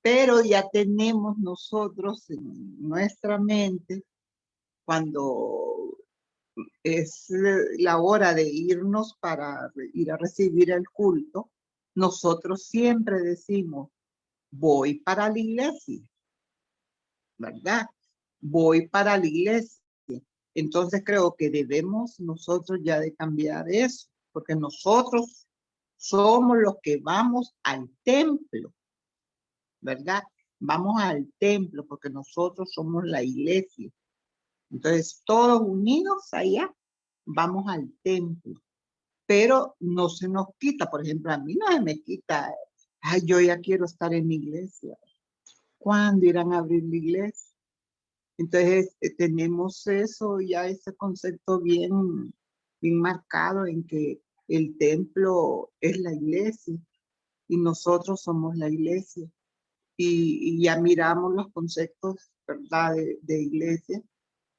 pero ya tenemos nosotros en nuestra mente, cuando es la hora de irnos para ir a recibir el culto, nosotros siempre decimos, voy para la iglesia, ¿verdad? Voy para la iglesia. Entonces creo que debemos nosotros ya de cambiar eso, porque nosotros somos los que vamos al templo, ¿verdad? Vamos al templo porque nosotros somos la iglesia. Entonces todos unidos allá vamos al templo. Pero no se nos quita, por ejemplo, a mí no se me quita, ay, yo ya quiero estar en la iglesia. ¿Cuándo irán a abrir la iglesia? Entonces tenemos eso, ya ese concepto bien marcado en que el templo es la iglesia y nosotros somos la iglesia. Y ya miramos los conceptos, ¿verdad?, de iglesia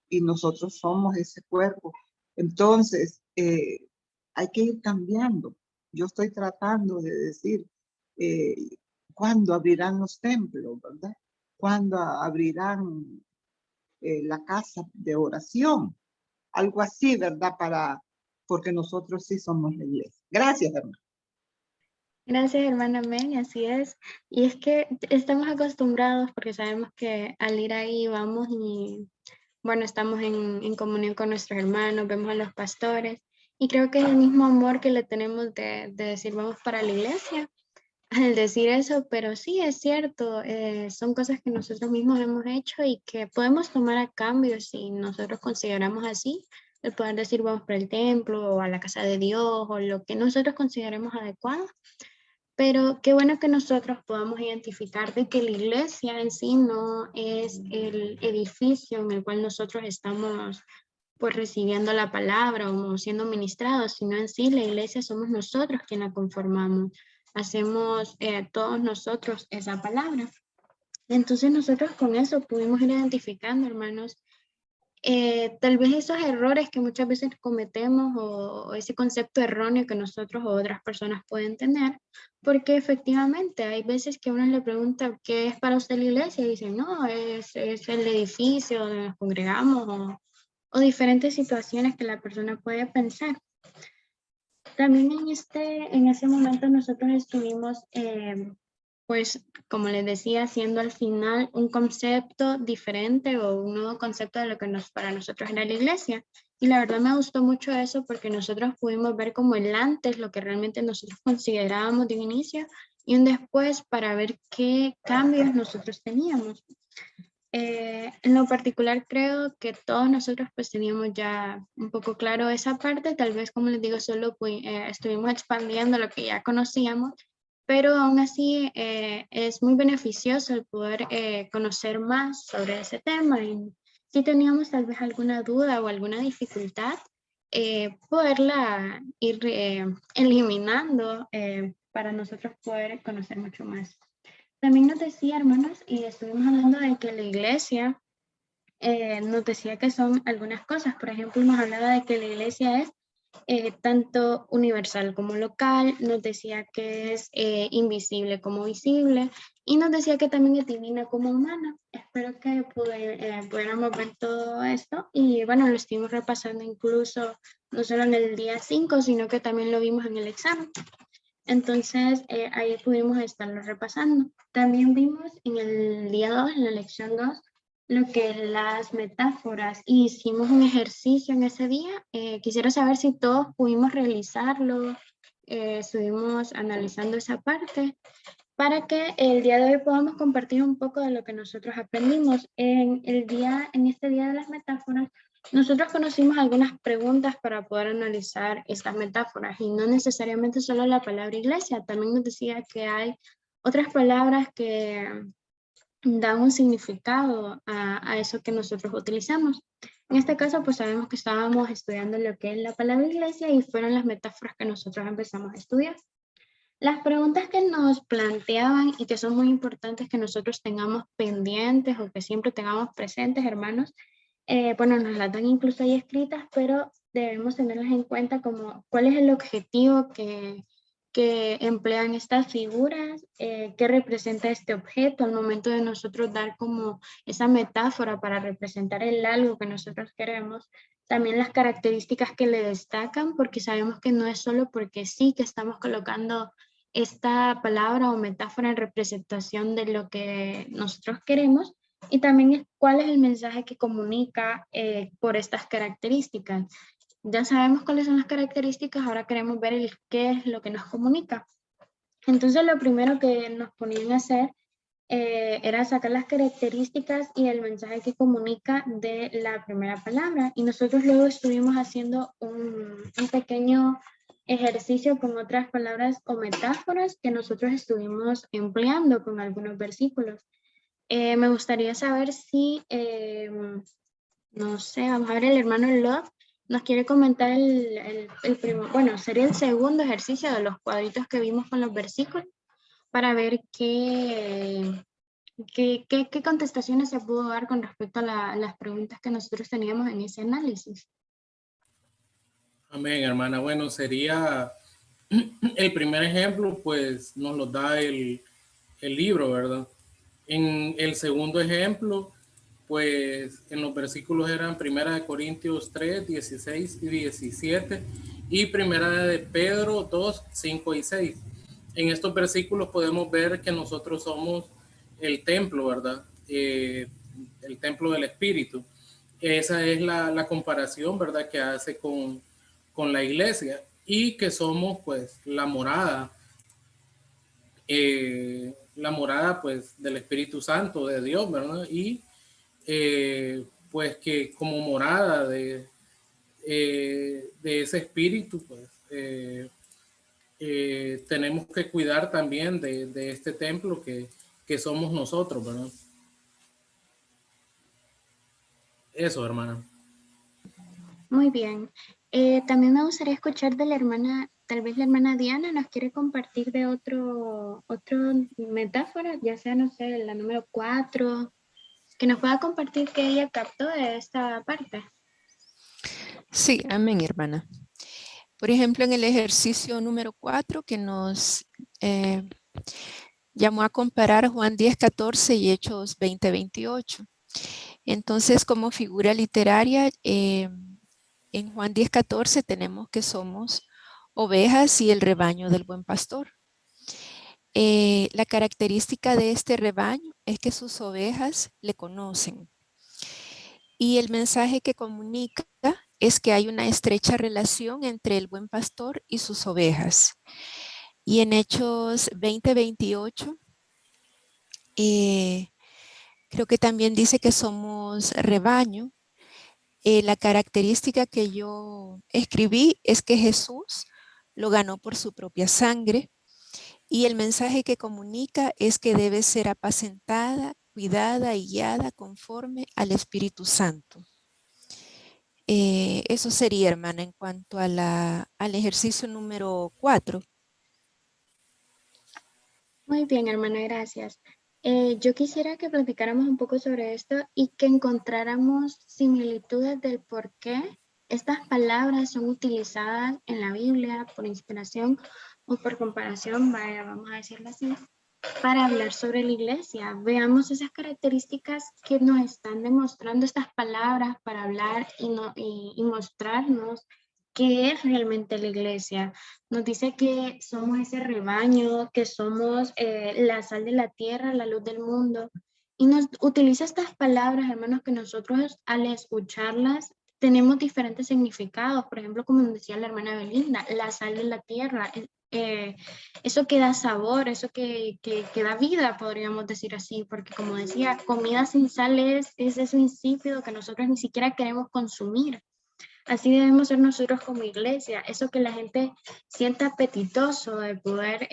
y nosotros somos ese cuerpo. Entonces, hay que ir cambiando. Yo estoy tratando de decir, ¿cuándo abrirán los templos, verdad? ¿Cuándo abrirán la casa de oración? Algo así, ¿verdad? Porque nosotros sí somos la iglesia. Gracias, hermano. Gracias, hermana Meni, así es. Y es que estamos acostumbrados porque sabemos que al ir ahí vamos y, bueno, estamos en comunión con nuestros hermanos, vemos a los pastores y creo que es el mismo amor que le tenemos de decir vamos para la iglesia al decir eso, pero sí es cierto, son cosas que nosotros mismos hemos hecho y que podemos tomar a cambio si nosotros consideramos así, el poder decir vamos para el templo o a la casa de Dios o lo que nosotros consideremos adecuado. Pero qué bueno que nosotros podamos identificar de que la iglesia en sí no es el edificio en el cual nosotros estamos pues recibiendo la palabra o siendo ministrados, sino en sí la iglesia somos nosotros quienes la conformamos. Hacemos todos nosotros esa palabra. Entonces nosotros con eso pudimos ir identificando, hermanos, tal vez esos errores que muchas veces cometemos o ese concepto erróneo que nosotros o otras personas pueden tener, porque efectivamente hay veces que uno le pregunta ¿qué es para usted la iglesia? Y dicen, no, es el edificio donde nos congregamos o diferentes situaciones que la persona puede pensar. También en ese momento nosotros estuvimos pues, como les decía, haciendo al final un concepto diferente o un nuevo concepto de lo que para nosotros era la iglesia. Y la verdad me gustó mucho eso porque nosotros pudimos ver como el antes, lo que realmente nosotros considerábamos de un inicio, y un después para ver qué cambios nosotros teníamos. En lo particular creo que todos nosotros pues teníamos ya un poco claro esa parte, tal vez como les digo solo pues, estuvimos expandiendo lo que ya conocíamos, pero aún así es muy beneficioso el poder conocer más sobre ese tema y si teníamos tal vez alguna duda o alguna dificultad, poderla ir eliminando para nosotros poder conocer mucho más. También nos decía, hermanos, y estuvimos hablando de que la iglesia nos decía que son algunas cosas. Por ejemplo, nos hablaba de que la iglesia es tanto universal como local, nos decía que es invisible como visible, y nos decía que también es divina como humana. Espero que pudiéramos ver todo esto, y bueno, lo estuvimos repasando incluso no solo en el día 5, sino que también lo vimos en el examen. Entonces, ahí pudimos estarlo repasando. También vimos en el día 2, en la lección 2, lo que es las metáforas y hicimos un ejercicio en ese día. Quisiera saber si todos pudimos realizarlo, estuvimos analizando esa parte para que el día de hoy podamos compartir un poco de lo que nosotros aprendimos. En este día de las metáforas, nosotros conocimos algunas preguntas para poder analizar estas metáforas y no necesariamente solo la palabra iglesia, también nos decía que hay otras palabras que dan un significado a eso que nosotros utilizamos. En este caso, pues sabemos que estábamos estudiando lo que es la palabra iglesia y fueron las metáforas que nosotros empezamos a estudiar. Las preguntas que nos planteaban y que son muy importantes que nosotros tengamos pendientes o que siempre tengamos presentes, hermanos, bueno, nos las dan incluso ahí escritas, pero debemos tenerlas en cuenta como cuál es el objetivo que emplean estas figuras, qué representa este objeto al momento de nosotros dar como esa metáfora para representar el algo que nosotros queremos. También las características que le destacan, porque sabemos que no es solo porque sí que estamos colocando esta palabra o metáfora en representación de lo que nosotros queremos, y también cuál es el mensaje que comunica por estas características. Ya sabemos cuáles son las características, ahora queremos ver qué es lo que nos comunica. Entonces lo primero que nos ponían a hacer era sacar las características y el mensaje que comunica de la primera palabra. Y nosotros luego estuvimos haciendo un pequeño ejercicio con otras palabras o metáforas que nosotros estuvimos empleando con algunos versículos. Me gustaría saber si, no sé, vamos a ver, el hermano Love nos quiere comentar bueno, sería el segundo ejercicio de los cuadritos que vimos con los versículos para ver qué contestaciones se pudo dar con respecto a las preguntas que nosotros teníamos en ese análisis. Amén, hermana. Bueno, sería el primer ejemplo, pues nos lo da el libro, ¿verdad? En el segundo ejemplo, pues en los versículos eran 1 Corintios 3, 16 y 17 y 1 de Pedro 2, 5 y 6. En estos versículos podemos ver que nosotros somos el templo, ¿verdad? El templo del Espíritu. Esa es la comparación, ¿verdad? Que hace con la iglesia y que somos pues la morada pues del Espíritu Santo de Dios, ¿verdad? Y pues que como morada de ese espíritu, pues tenemos que cuidar también de este templo que somos nosotros, ¿verdad? Eso, hermana. Muy bien. También me gustaría escuchar de la hermana, tal vez la hermana Diana nos quiere compartir de otro metáfora, ya sea, no sé, la número 4, que nos pueda compartir que ella captó de esta parte. Sí, amén, hermana. Por ejemplo, en el ejercicio número 4 que nos llamó a comparar Juan 10, 14 y Hechos 20, 28. Entonces, como figura literaria, en Juan 10, 14 tenemos que somos ovejas y el rebaño del buen pastor. La característica de este rebaño es que sus ovejas le conocen. Y el mensaje que comunica es que hay una estrecha relación entre el buen pastor y sus ovejas. Y en Hechos 20, 28, creo que también dice que somos rebaño. La característica que yo escribí es que Jesús lo ganó por su propia sangre. Y el mensaje que comunica es que debe ser apacentada, cuidada y guiada conforme al Espíritu Santo. Eso sería, hermana, en cuanto a al ejercicio número 4. Muy bien, hermana, gracias. Yo quisiera que platicáramos un poco sobre esto y que encontráramos similitudes del por qué estas palabras son utilizadas en la Biblia por inspiración o por comparación, vamos a decirlo así, para hablar sobre la iglesia. Veamos esas características que nos están demostrando estas palabras para hablar y mostrarnos qué es realmente la iglesia. Nos dice que somos ese rebaño, que somos la sal de la tierra, la luz del mundo, Y nos utiliza estas palabras, hermanos, que nosotros al escucharlas tenemos diferentes significados. Por ejemplo, como decía la hermana Belinda, la sal de la tierra, eso que da sabor, eso que da vida, podríamos decir así, porque como decía, comida sin sal es eso insípido que nosotros ni siquiera queremos consumir. Así debemos ser nosotros como iglesia, eso que la gente sienta apetitoso de poder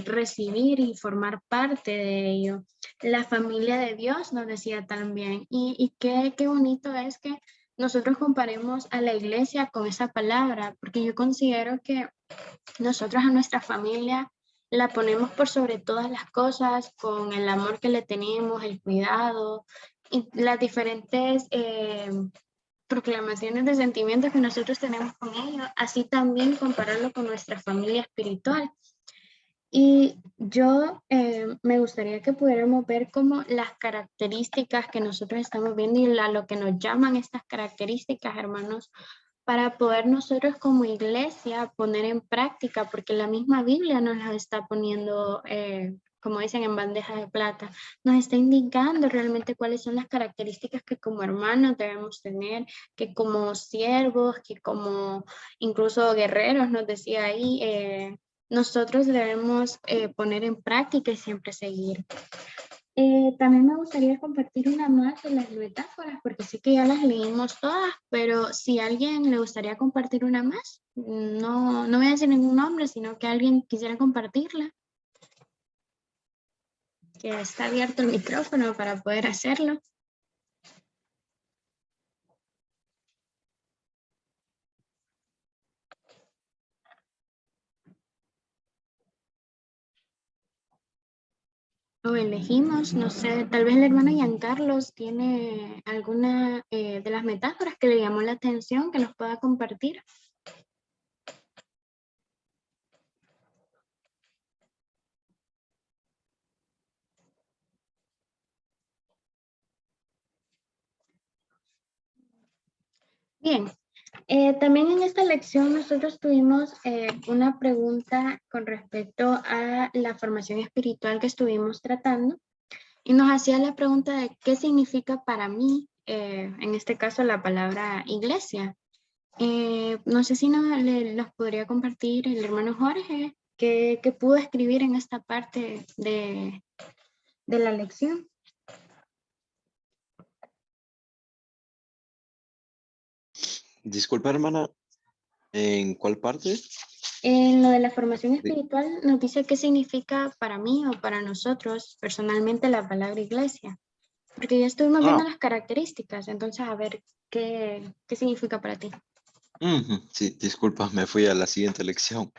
recibir y formar parte de ello. La familia de Dios nos decía también, y qué bonito es que nosotros comparemos a la iglesia con esa palabra, porque yo considero que nosotros a nuestra familia la ponemos por sobre todas las cosas, con el amor que le tenemos, el cuidado, y las diferentes proclamaciones de sentimientos que nosotros tenemos con ellos, así también compararlo con nuestra familia espiritual. Y yo me gustaría que pudiéramos ver como las características que nosotros estamos viendo y lo que nos llaman estas características, hermanos, para poder nosotros como iglesia poner en práctica, porque la misma Biblia nos las está poniendo, como dicen, en bandeja de plata. Nos está indicando realmente cuáles son las características que como hermanos debemos tener, que como siervos, que como incluso guerreros, nos decía ahí, nosotros debemos poner en práctica y siempre seguir. También me gustaría compartir una más de las metáforas, porque sé que ya las leímos todas, pero si a alguien le gustaría compartir una más, no voy a decir ningún nombre, sino que alguien quisiera compartirla, que está abierto el micrófono para poder hacerlo. O elegimos, no sé, tal vez el hermano Giancarlos tiene alguna de las metáforas que le llamó la atención que nos pueda compartir. Bien, también en esta lección nosotros tuvimos una pregunta con respecto a la formación espiritual que estuvimos tratando y nos hacía la pregunta de qué significa para mí, en este caso la palabra iglesia. No sé si nos podría compartir el hermano Jorge que pudo escribir en esta parte de la lección. Disculpa, hermana, ¿en cuál parte? En lo de la formación espiritual nos dice qué significa para mí o para nosotros personalmente la palabra iglesia. Porque ya estuvimos viendo las características, entonces a ver qué significa para ti. Sí, disculpa, me fui a la siguiente lección.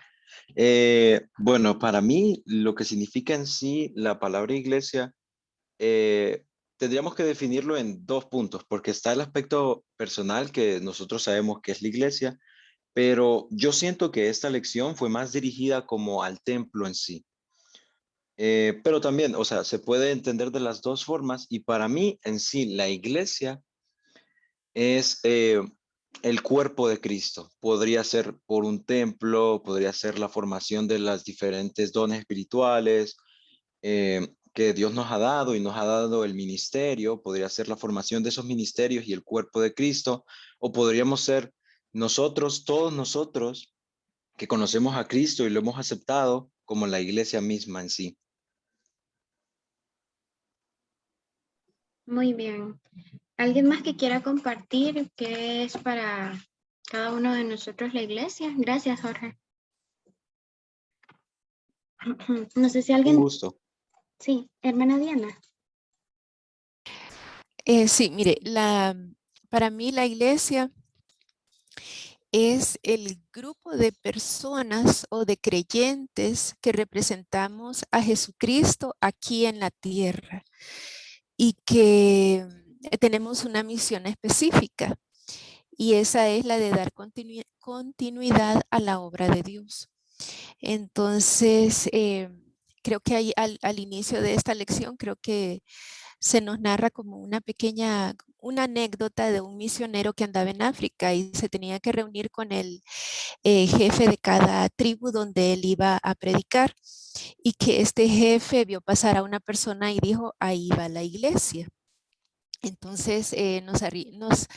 Bueno, para mí lo que significa en sí la palabra iglesia, tendríamos que definirlo en dos puntos, porque está el aspecto personal que nosotros sabemos que es la iglesia, pero yo siento que esta lección fue más dirigida como al templo en sí. Pero también, o sea, se puede entender de las dos formas y para mí en sí la iglesia es el cuerpo de Cristo. Podría ser por un templo, podría ser la formación de las diferentes dones espirituales que Dios nos ha dado y nos ha dado el ministerio, podría ser la formación de esos ministerios y el cuerpo de Cristo, o podríamos ser nosotros, todos nosotros que conocemos a Cristo y lo hemos aceptado como la iglesia misma en sí. Muy bien. ¿Alguien más que quiera compartir qué es para cada uno de nosotros la iglesia? Gracias, Jorge. No sé si alguien... Un gusto. Sí, hermana Diana. Sí, mire, para mí la iglesia es el grupo de personas o de creyentes que representamos a Jesucristo aquí en la tierra y que tenemos una misión específica y esa es la de dar continuidad a la obra de Dios. Entonces, creo que al inicio de esta lección, creo que se nos narra como una anécdota de un misionero que andaba en África y se tenía que reunir con el jefe de cada tribu donde él iba a predicar, y que este jefe vio pasar a una persona y dijo, ahí va la iglesia. Entonces nos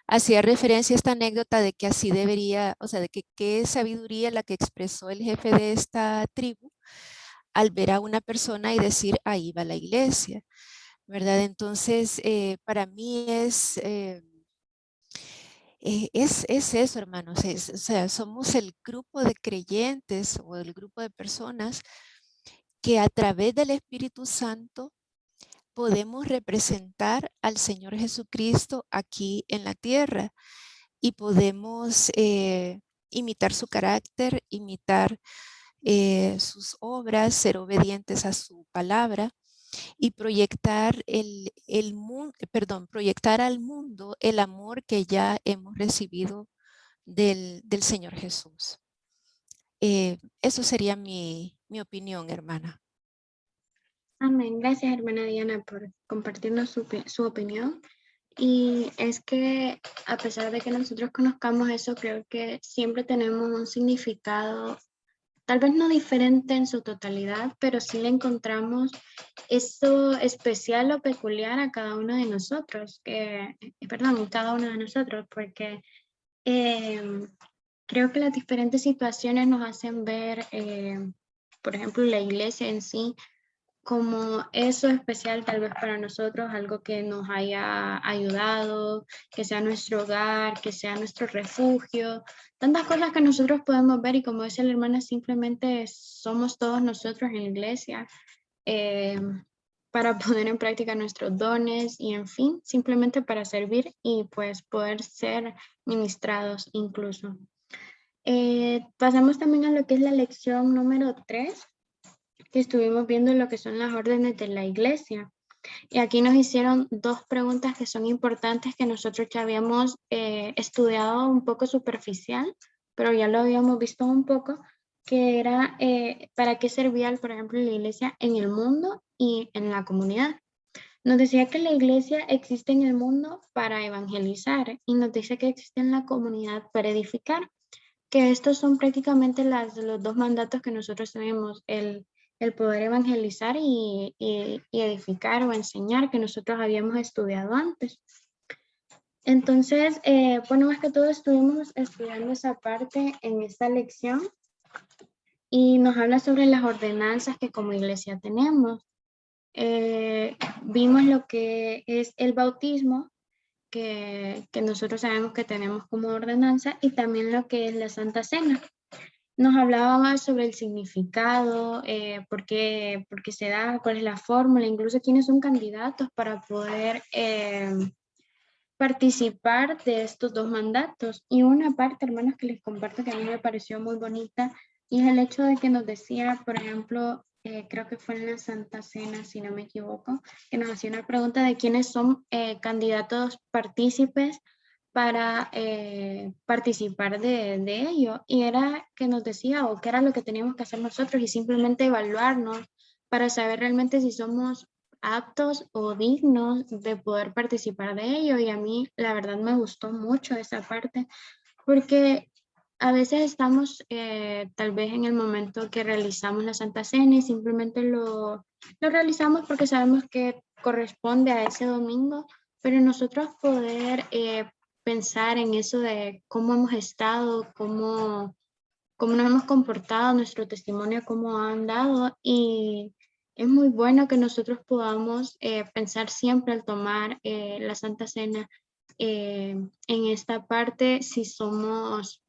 hacía referencia a esta anécdota de que así debería, o sea, de que qué sabiduría la que expresó el jefe de esta tribu al ver a una persona y decir, ahí va la iglesia, ¿verdad? Entonces, para mí es eso, hermanos, o sea, somos el grupo de creyentes o el grupo de personas que a través del Espíritu Santo podemos representar al Señor Jesucristo aquí en la tierra y podemos imitar su carácter, imitar sus obras, ser obedientes a su palabra y proyectar proyectar al mundo el amor que ya hemos recibido del Señor Jesús. Eso sería mi opinión, hermana. Amén. Gracias, hermana Diana, por compartirnos su opinión. Y es que a pesar de que nosotros conozcamos eso, creo que siempre tenemos un significado, tal vez no diferente en su totalidad, pero sí le encontramos eso especial o peculiar a cada uno de nosotros, cada uno de nosotros, porque creo que las diferentes situaciones nos hacen ver, por ejemplo, la iglesia en sí, como eso especial tal vez para nosotros, algo que nos haya ayudado, que sea nuestro hogar, que sea nuestro refugio, tantas cosas que nosotros podemos ver y como dice la hermana, simplemente somos todos nosotros en la iglesia para poner en práctica nuestros dones y en fin, simplemente para servir y pues poder ser ministrados incluso. Pasamos también a lo que es la lección número 3, que estuvimos viendo lo que son las órdenes de la iglesia. Y aquí nos hicieron 2 preguntas que son importantes que nosotros ya habíamos estudiado un poco superficial, pero ya lo habíamos visto un poco, que era para qué servía, por ejemplo, la iglesia en el mundo y en la comunidad. Nos decía que la iglesia existe en el mundo para evangelizar y nos dice que existe en la comunidad para edificar, que estos son prácticamente los 2 mandatos que nosotros tenemos, el poder evangelizar y edificar o enseñar, que nosotros habíamos estudiado antes. Entonces, bueno, más que todo estuvimos estudiando esa parte en esta lección y nos habla sobre las ordenanzas que como iglesia tenemos. Vimos lo que es el bautismo, que nosotros sabemos que tenemos como ordenanza, y también lo que es la Santa Cena. Nos hablaba más sobre el significado, por qué se da, cuál es la fórmula, incluso quiénes son candidatos para poder participar de estos 2 mandatos. Y una parte, hermanos, que les comparto que a mí me pareció muy bonita, y es el hecho de que nos decía, por ejemplo, creo que fue en la Santa Cena, si no me equivoco, que nos hacía una pregunta de quiénes son candidatos partícipes para participar de ello, y era que nos decía o qué era lo que teníamos que hacer nosotros y simplemente evaluarnos para saber realmente si somos aptos o dignos de poder participar de ello. Y a mí la verdad me gustó mucho esa parte, porque a veces estamos tal vez en el momento que realizamos la Santa Cena y simplemente lo realizamos porque sabemos que corresponde a ese domingo, pero nosotros poder pensar en eso de cómo hemos estado, cómo nos hemos comportado, nuestro testimonio, cómo ha andado, y es muy bueno que nosotros podamos pensar siempre al tomar la Santa Cena en esta parte, si somos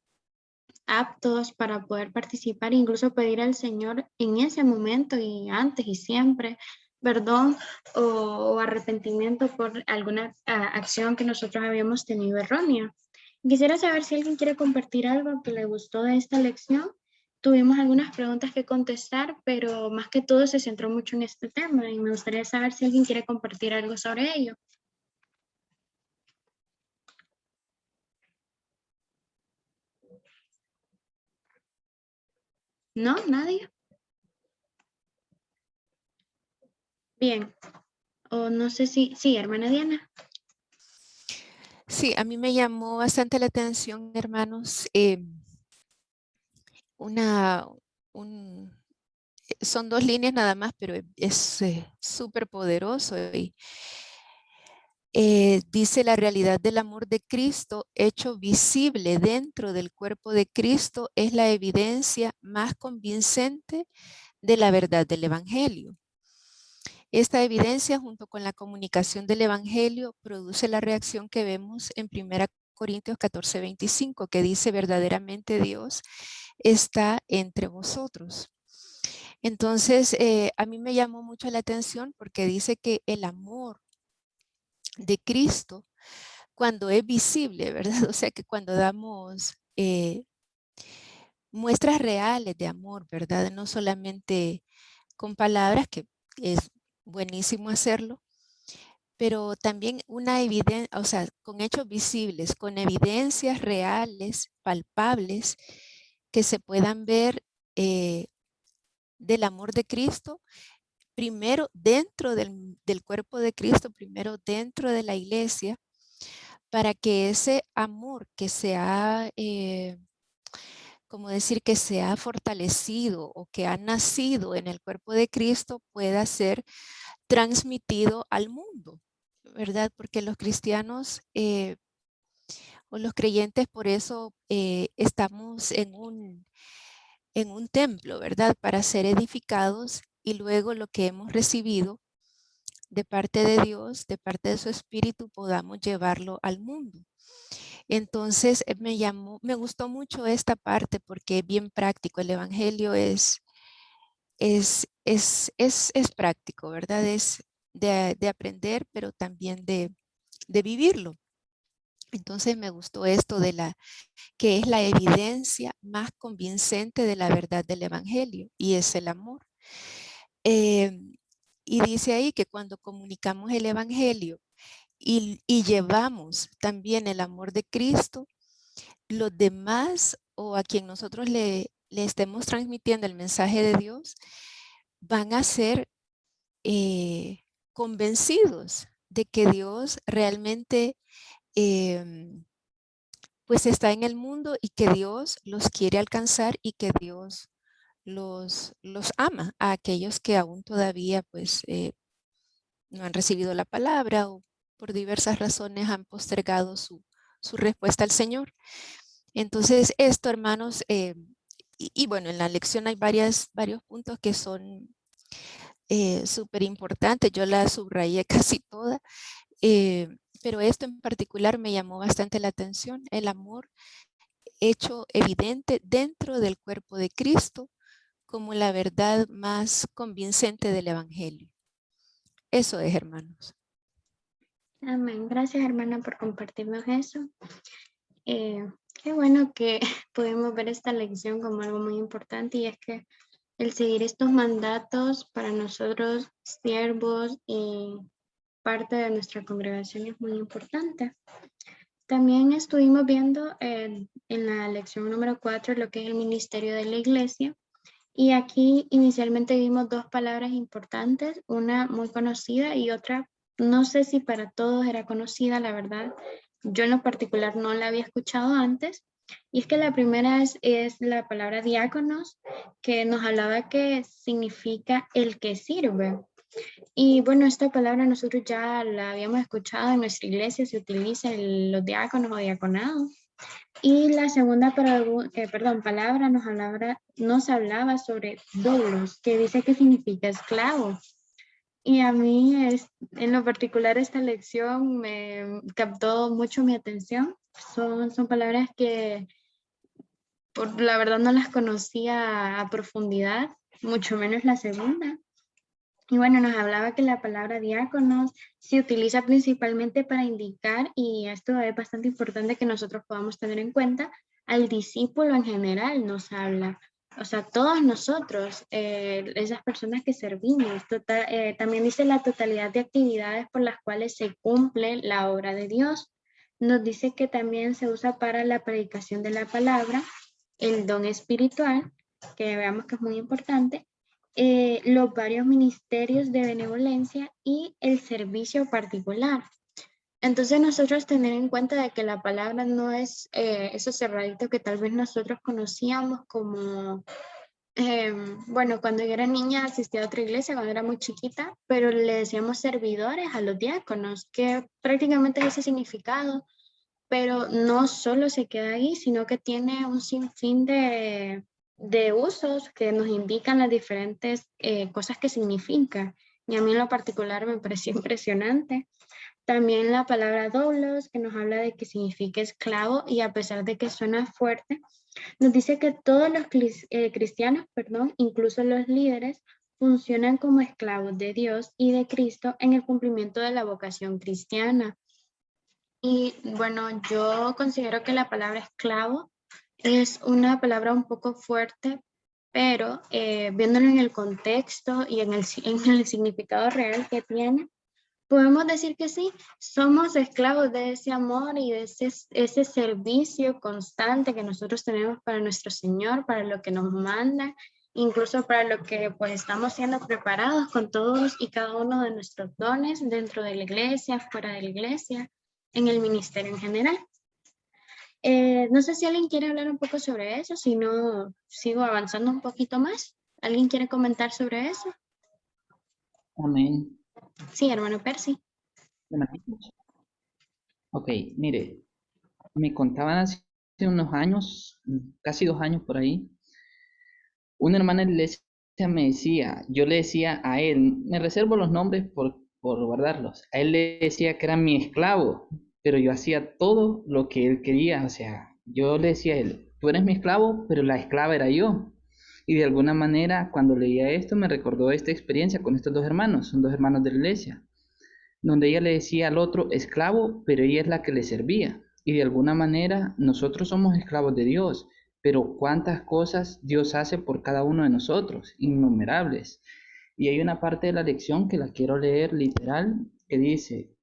aptos para poder participar, incluso pedir al Señor en ese momento y antes y siempre perdón o arrepentimiento por alguna acción que nosotros habíamos tenido errónea. Quisiera saber si alguien quiere compartir algo que le gustó de esta lección. Tuvimos algunas preguntas que contestar, pero más que todo se centró mucho en este tema y me gustaría saber si alguien quiere compartir algo sobre ello. ¿No? ¿Nadie? Bien. O no sé si, sí, hermana Diana. Sí, a mí me llamó bastante la atención, hermanos, son 2 líneas nada más, pero es súper poderoso. Y, dice la realidad del amor de Cristo hecho visible dentro del cuerpo de Cristo es la evidencia más convincente de la verdad del Evangelio. Esta evidencia, junto con la comunicación del Evangelio, produce la reacción que vemos en 1 Corintios 14:25, que dice: verdaderamente Dios está entre vosotros. Entonces, a mí me llamó mucho la atención porque dice que el amor de Cristo, cuando es visible, ¿verdad? O sea, que cuando damos muestras reales de amor, ¿verdad? No solamente con palabras, que es buenísimo hacerlo, pero también una evidencia, o sea, con hechos visibles, con evidencias reales, palpables, que se puedan ver del amor de Cristo, primero dentro del cuerpo de Cristo, primero dentro de la iglesia, para que ese amor que se ha, como decir, que se ha fortalecido o que ha nacido en el cuerpo de Cristo pueda ser transmitido al mundo, ¿verdad? Porque los cristianos o los creyentes, por eso estamos en un templo, ¿verdad? Para ser edificados, y luego lo que hemos recibido de parte de Dios, de parte de su Espíritu, podamos llevarlo al mundo. Entonces me gustó mucho esta parte porque es bien práctico. El Evangelio es práctico, ¿verdad? Es de aprender, pero también de vivirlo. Entonces me gustó esto que es la evidencia más convincente de la verdad del Evangelio, y es el amor. Y dice ahí que cuando comunicamos el Evangelio y llevamos también el amor de Cristo, los demás o a quien nosotros le estemos transmitiendo el mensaje de Dios van a ser convencidos de que Dios realmente pues está en el mundo, y que Dios los quiere alcanzar, y que Dios los ama a aquellos que aún todavía pues no han recibido la palabra, o por diversas razones han postergado su respuesta al Señor. Entonces esto, hermanos, y bueno, en la lección hay varios puntos que son súper importantes. Yo la subrayé casi toda, pero esto en particular me llamó bastante la atención: el amor hecho evidente dentro del cuerpo de Cristo como la verdad más convincente del Evangelio. Eso es, hermanos. Amén. Gracias, hermana, por compartirnos eso. Qué bueno que podemos ver esta lección como algo muy importante, y es que el seguir estos mandatos para nosotros, siervos y parte de nuestra congregación, es muy importante. También estuvimos viendo en la lección número 4 lo que es el ministerio de la iglesia, y aquí inicialmente vimos 2 palabras importantes, una muy conocida y otra no sé si para todos era conocida, la verdad. Yo en lo particular no la había escuchado antes, y es que la primera es la palabra diáconos, que nos hablaba que significa el que sirve. Y bueno, esta palabra nosotros ya la habíamos escuchado en nuestra iglesia, se utiliza en los diáconos o diaconados. Y la segunda palabra nos hablaba sobre doulos, que dice que significa esclavo. Y a mí en lo particular esta lección me captó mucho mi atención. Son palabras que la verdad no las conocía a profundidad, mucho menos la segunda. Y bueno, nos hablaba que la palabra diáconos se utiliza principalmente para indicar, y esto es bastante importante que nosotros podamos tener en cuenta, al discípulo en general nos habla. O sea, todos nosotros, esas personas que servimos, también dice la totalidad de actividades por las cuales se cumple la obra de Dios. Nos dice que también se usa para la predicación de la palabra, el don espiritual, que veamos que es muy importante, los varios ministerios de benevolencia y el servicio particular. Entonces nosotros tener en cuenta de que la palabra no es eso cerradito que tal vez nosotros conocíamos como, bueno, cuando yo era niña asistía a otra iglesia, cuando era muy chiquita, pero le decíamos servidores a los diáconos, que prácticamente es ese significado, pero no solo se queda ahí, sino que tiene un sinfín de usos que nos indican las diferentes cosas que significa. Y a mí en lo particular me pareció impresionante. También la palabra doulos, que nos habla de que significa esclavo, y a pesar de que suena fuerte, nos dice que todos los cristianos, incluso los líderes, funcionan como esclavos de Dios y de Cristo en el cumplimiento de la vocación cristiana. Y bueno, yo considero que la palabra esclavo es una palabra un poco fuerte, pero viéndolo en el contexto y en el significado real que tiene, podemos decir que sí, somos esclavos de ese amor y de ese servicio constante que nosotros tenemos para nuestro Señor, para lo que nos manda, incluso para lo que pues estamos siendo preparados con todos y cada uno de nuestros dones dentro de la iglesia, fuera de la iglesia, en el ministerio en general. No sé si alguien quiere hablar un poco sobre eso, si no, sigo avanzando un poquito más. ¿Alguien quiere comentar sobre eso? Amén. Sí, hermano Percy. Ok, mire, me contaban hace unos años, casi 2 años por ahí, una hermana de la iglesia me decía, yo le decía a él, me reservo los nombres por guardarlos, a él le decía que era mi esclavo, pero yo hacía todo lo que él quería, o sea, yo le decía a él, tú eres mi esclavo, pero la esclava era yo. Y de alguna manera, cuando leía esto, me recordó esta experiencia con estos 2 hermanos, son 2 hermanos de la iglesia, donde ella le decía al otro esclavo, pero ella es la que le servía. Y de alguna manera nosotros somos esclavos de Dios, pero cuántas cosas Dios hace por cada uno de nosotros, innumerables. Y hay una parte de la lección que la quiero leer literal, que dice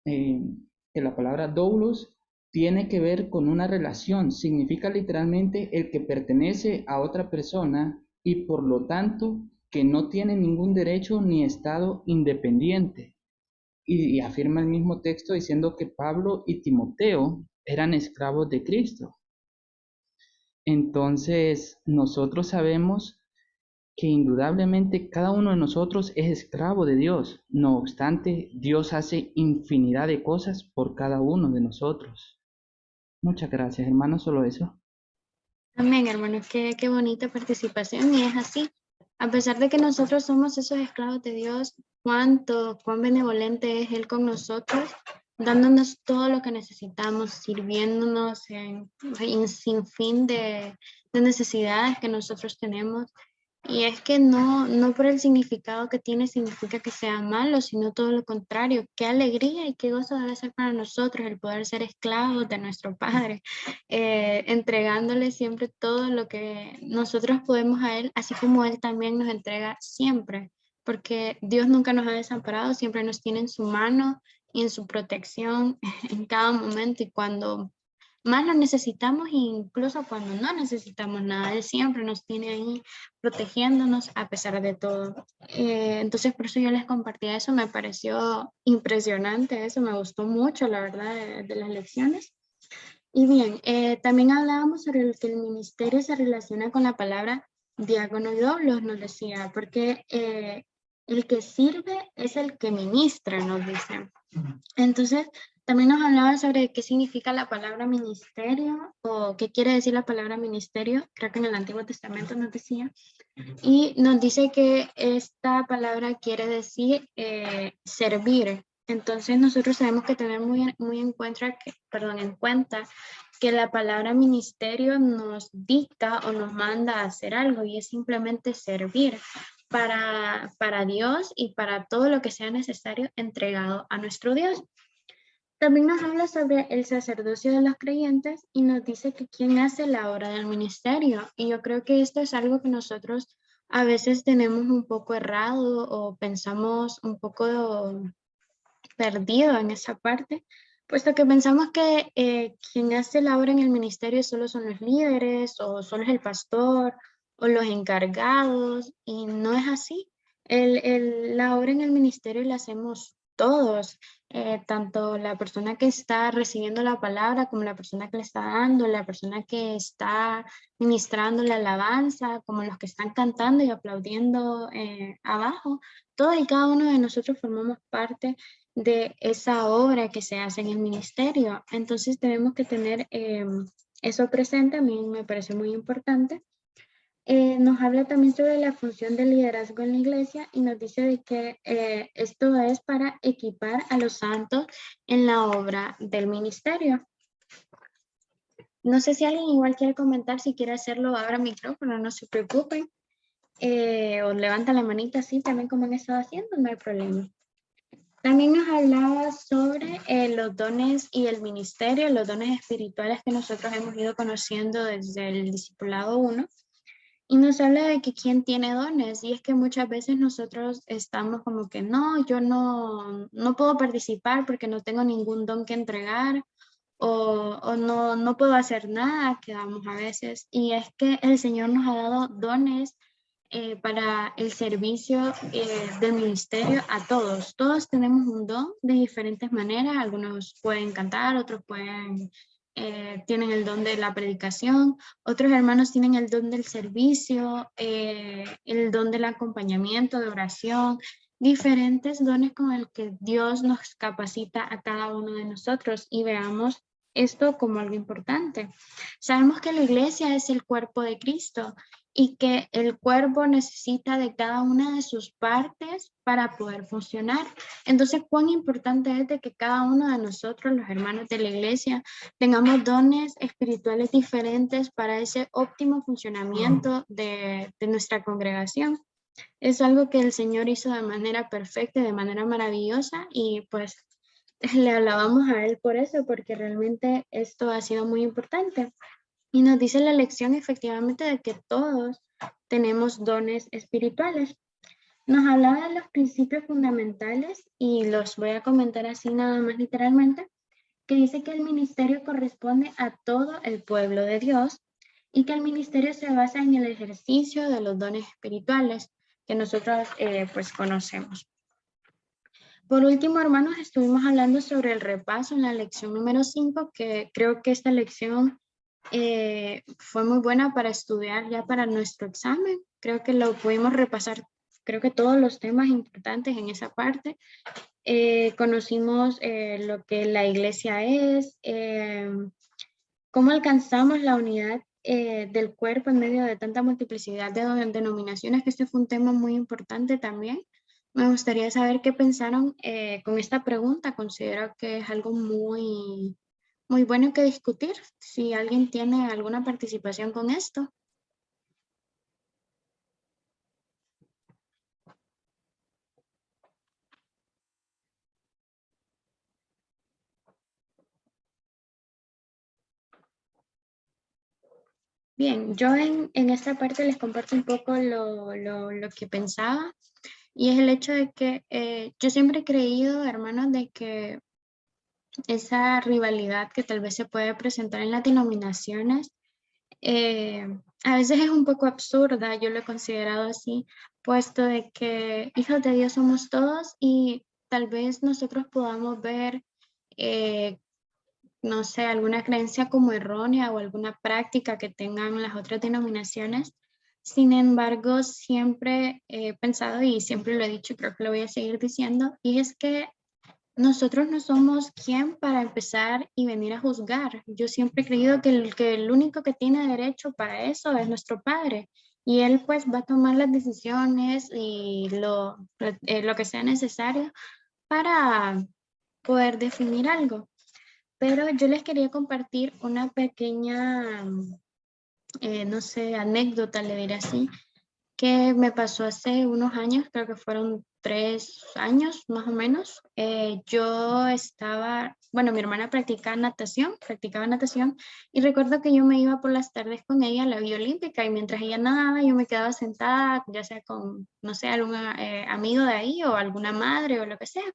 que la palabra doulos tiene que ver con una relación, significa literalmente el que pertenece a otra persona y por lo tanto que no tiene ningún derecho ni estado independiente. Y afirma el mismo texto diciendo que Pablo y Timoteo eran esclavos de Cristo. Entonces, nosotros sabemos que indudablemente cada uno de nosotros es esclavo de Dios. No obstante, Dios hace infinidad de cosas por cada uno de nosotros. Muchas gracias, hermano, solo eso. Amén, hermano, qué bonita participación, y es así. A pesar de que nosotros somos esos esclavos de Dios, cuán benevolente es Él con nosotros, dándonos todo lo que necesitamos, sirviéndonos en sin fin de necesidades que nosotros tenemos. Y es que no por el significado que tiene significa que sea malo, sino todo lo contrario. Qué alegría y qué gozo debe ser para nosotros el poder ser esclavos de nuestro Padre, entregándole siempre todo lo que nosotros podemos a Él, así como Él también nos entrega siempre, porque Dios nunca nos ha desamparado, siempre nos tiene en su mano y en su protección en cada momento, y cuando más lo necesitamos, incluso cuando no necesitamos nada, Él siempre nos tiene ahí protegiéndonos a pesar de todo. Entonces por eso yo les compartía eso, me pareció impresionante eso, me gustó mucho la verdad de las lecciones. Y bien, también hablábamos sobre que el ministerio se relaciona con la palabra diácono y doulos, nos decía, porque el que sirve es el que ministra, nos dice. Entonces, también nos hablaba sobre qué significa la palabra ministerio o qué quiere decir la palabra ministerio, creo que en el Antiguo Testamento nos decía, y nos dice que esta palabra quiere decir servir. Entonces nosotros tenemos que tener muy en cuenta que la palabra ministerio nos dicta o nos manda a hacer algo, y es simplemente servir para Dios y para todo lo que sea necesario entregado a nuestro Dios. También nos habla sobre el sacerdocio de los creyentes y nos dice que quién hace la obra del ministerio. Y yo creo que esto es algo que nosotros a veces tenemos un poco errado o pensamos un poco perdido en esa parte, puesto que pensamos que quien hace la obra en el ministerio solo son los líderes o solo es el pastor o los encargados, y no es así. La obra en el ministerio la hacemos todos, tanto la persona que está recibiendo la palabra como la persona que le está dando, la persona que está ministrando la alabanza, como los que están cantando y aplaudiendo abajo. Todo y cada uno de nosotros formamos parte de esa obra que se hace en el ministerio. Entonces tenemos que tener eso presente. A mí me parece muy importante. Nos habla también sobre la función del liderazgo en la iglesia y nos dice de que esto es para equipar a los santos en la obra del ministerio. No sé si alguien igual quiere comentar, si quiere hacerlo, abra micrófono, no se preocupen. O levanta la manita así también como han estado haciendo, no hay problema. También nos hablaba sobre los dones y el ministerio, los dones espirituales que nosotros hemos ido conociendo desde el discipulado 1. Y nos habla de que quién tiene dones, y es que muchas veces nosotros estamos como que no, yo no puedo participar porque no tengo ningún don que entregar, o no puedo hacer nada, quedamos a veces. Y es que el Señor nos ha dado dones para el servicio del ministerio a todos. Todos tenemos un don de diferentes maneras, algunos pueden cantar, otros tienen el don de la predicación, otros hermanos tienen el don del servicio, el don del acompañamiento, de oración, diferentes dones con el que Dios nos capacita a cada uno de nosotros, y veamos esto como algo importante. Sabemos que la iglesia es el cuerpo de Cristo y que el cuerpo necesita de cada una de sus partes para poder funcionar. Entonces, cuán importante es de que cada uno de nosotros, los hermanos de la iglesia, tengamos dones espirituales diferentes para ese óptimo funcionamiento de nuestra congregación. Es algo que el Señor hizo de manera perfecta, de manera maravillosa, y pues le alabamos a Él por eso, porque realmente esto ha sido muy importante. Y nos dice la lección efectivamente de que todos tenemos dones espirituales. Nos hablaba de los principios fundamentales y los voy a comentar así nada más literalmente, que dice que el ministerio corresponde a todo el pueblo de Dios y que el ministerio se basa en el ejercicio de los dones espirituales que nosotros pues conocemos. Por último, hermanos, estuvimos hablando sobre el repaso en la lección número 5, que creo que esta lección fue muy buena para estudiar ya para nuestro examen. Creo que lo pudimos repasar, creo que todos los temas importantes en esa parte. Conocimos lo que la iglesia es, cómo alcanzamos la unidad del cuerpo en medio de tanta multiplicidad de denominaciones, que este fue un tema muy importante también. Me gustaría saber qué pensaron con esta pregunta. Considero que es algo muy bueno que discutir. Si alguien tiene alguna participación con esto. Bien, yo en esta parte les comparto un poco lo que pensaba, y es el hecho de que yo siempre he creído, hermanos, de que esa rivalidad que tal vez se puede presentar en las denominaciones a veces es un poco absurda. Yo lo he considerado así, puesto de que hijos de Dios somos todos, y tal vez nosotros podamos ver no sé, alguna creencia como errónea o alguna práctica que tengan las otras denominaciones. Sin embargo, siempre he pensado, y siempre lo he dicho, y creo que lo voy a seguir diciendo, y es que nosotros no somos quien para empezar y venir a juzgar. Yo siempre he creído que el único que tiene derecho para eso es nuestro Padre, y Él pues va a tomar las decisiones y lo que sea necesario para poder definir algo. Pero yo les quería compartir una pequeña, no sé, anécdota, le diré así, que me pasó hace unos años, creo que fueron 3 años más o menos. Yo estaba, bueno, mi hermana practicaba natación, y recuerdo que yo me iba por las tardes con ella a la vía olímpica, y mientras ella nadaba yo me quedaba sentada, ya sea con, no sé, algún amigo de ahí o alguna madre o lo que sea.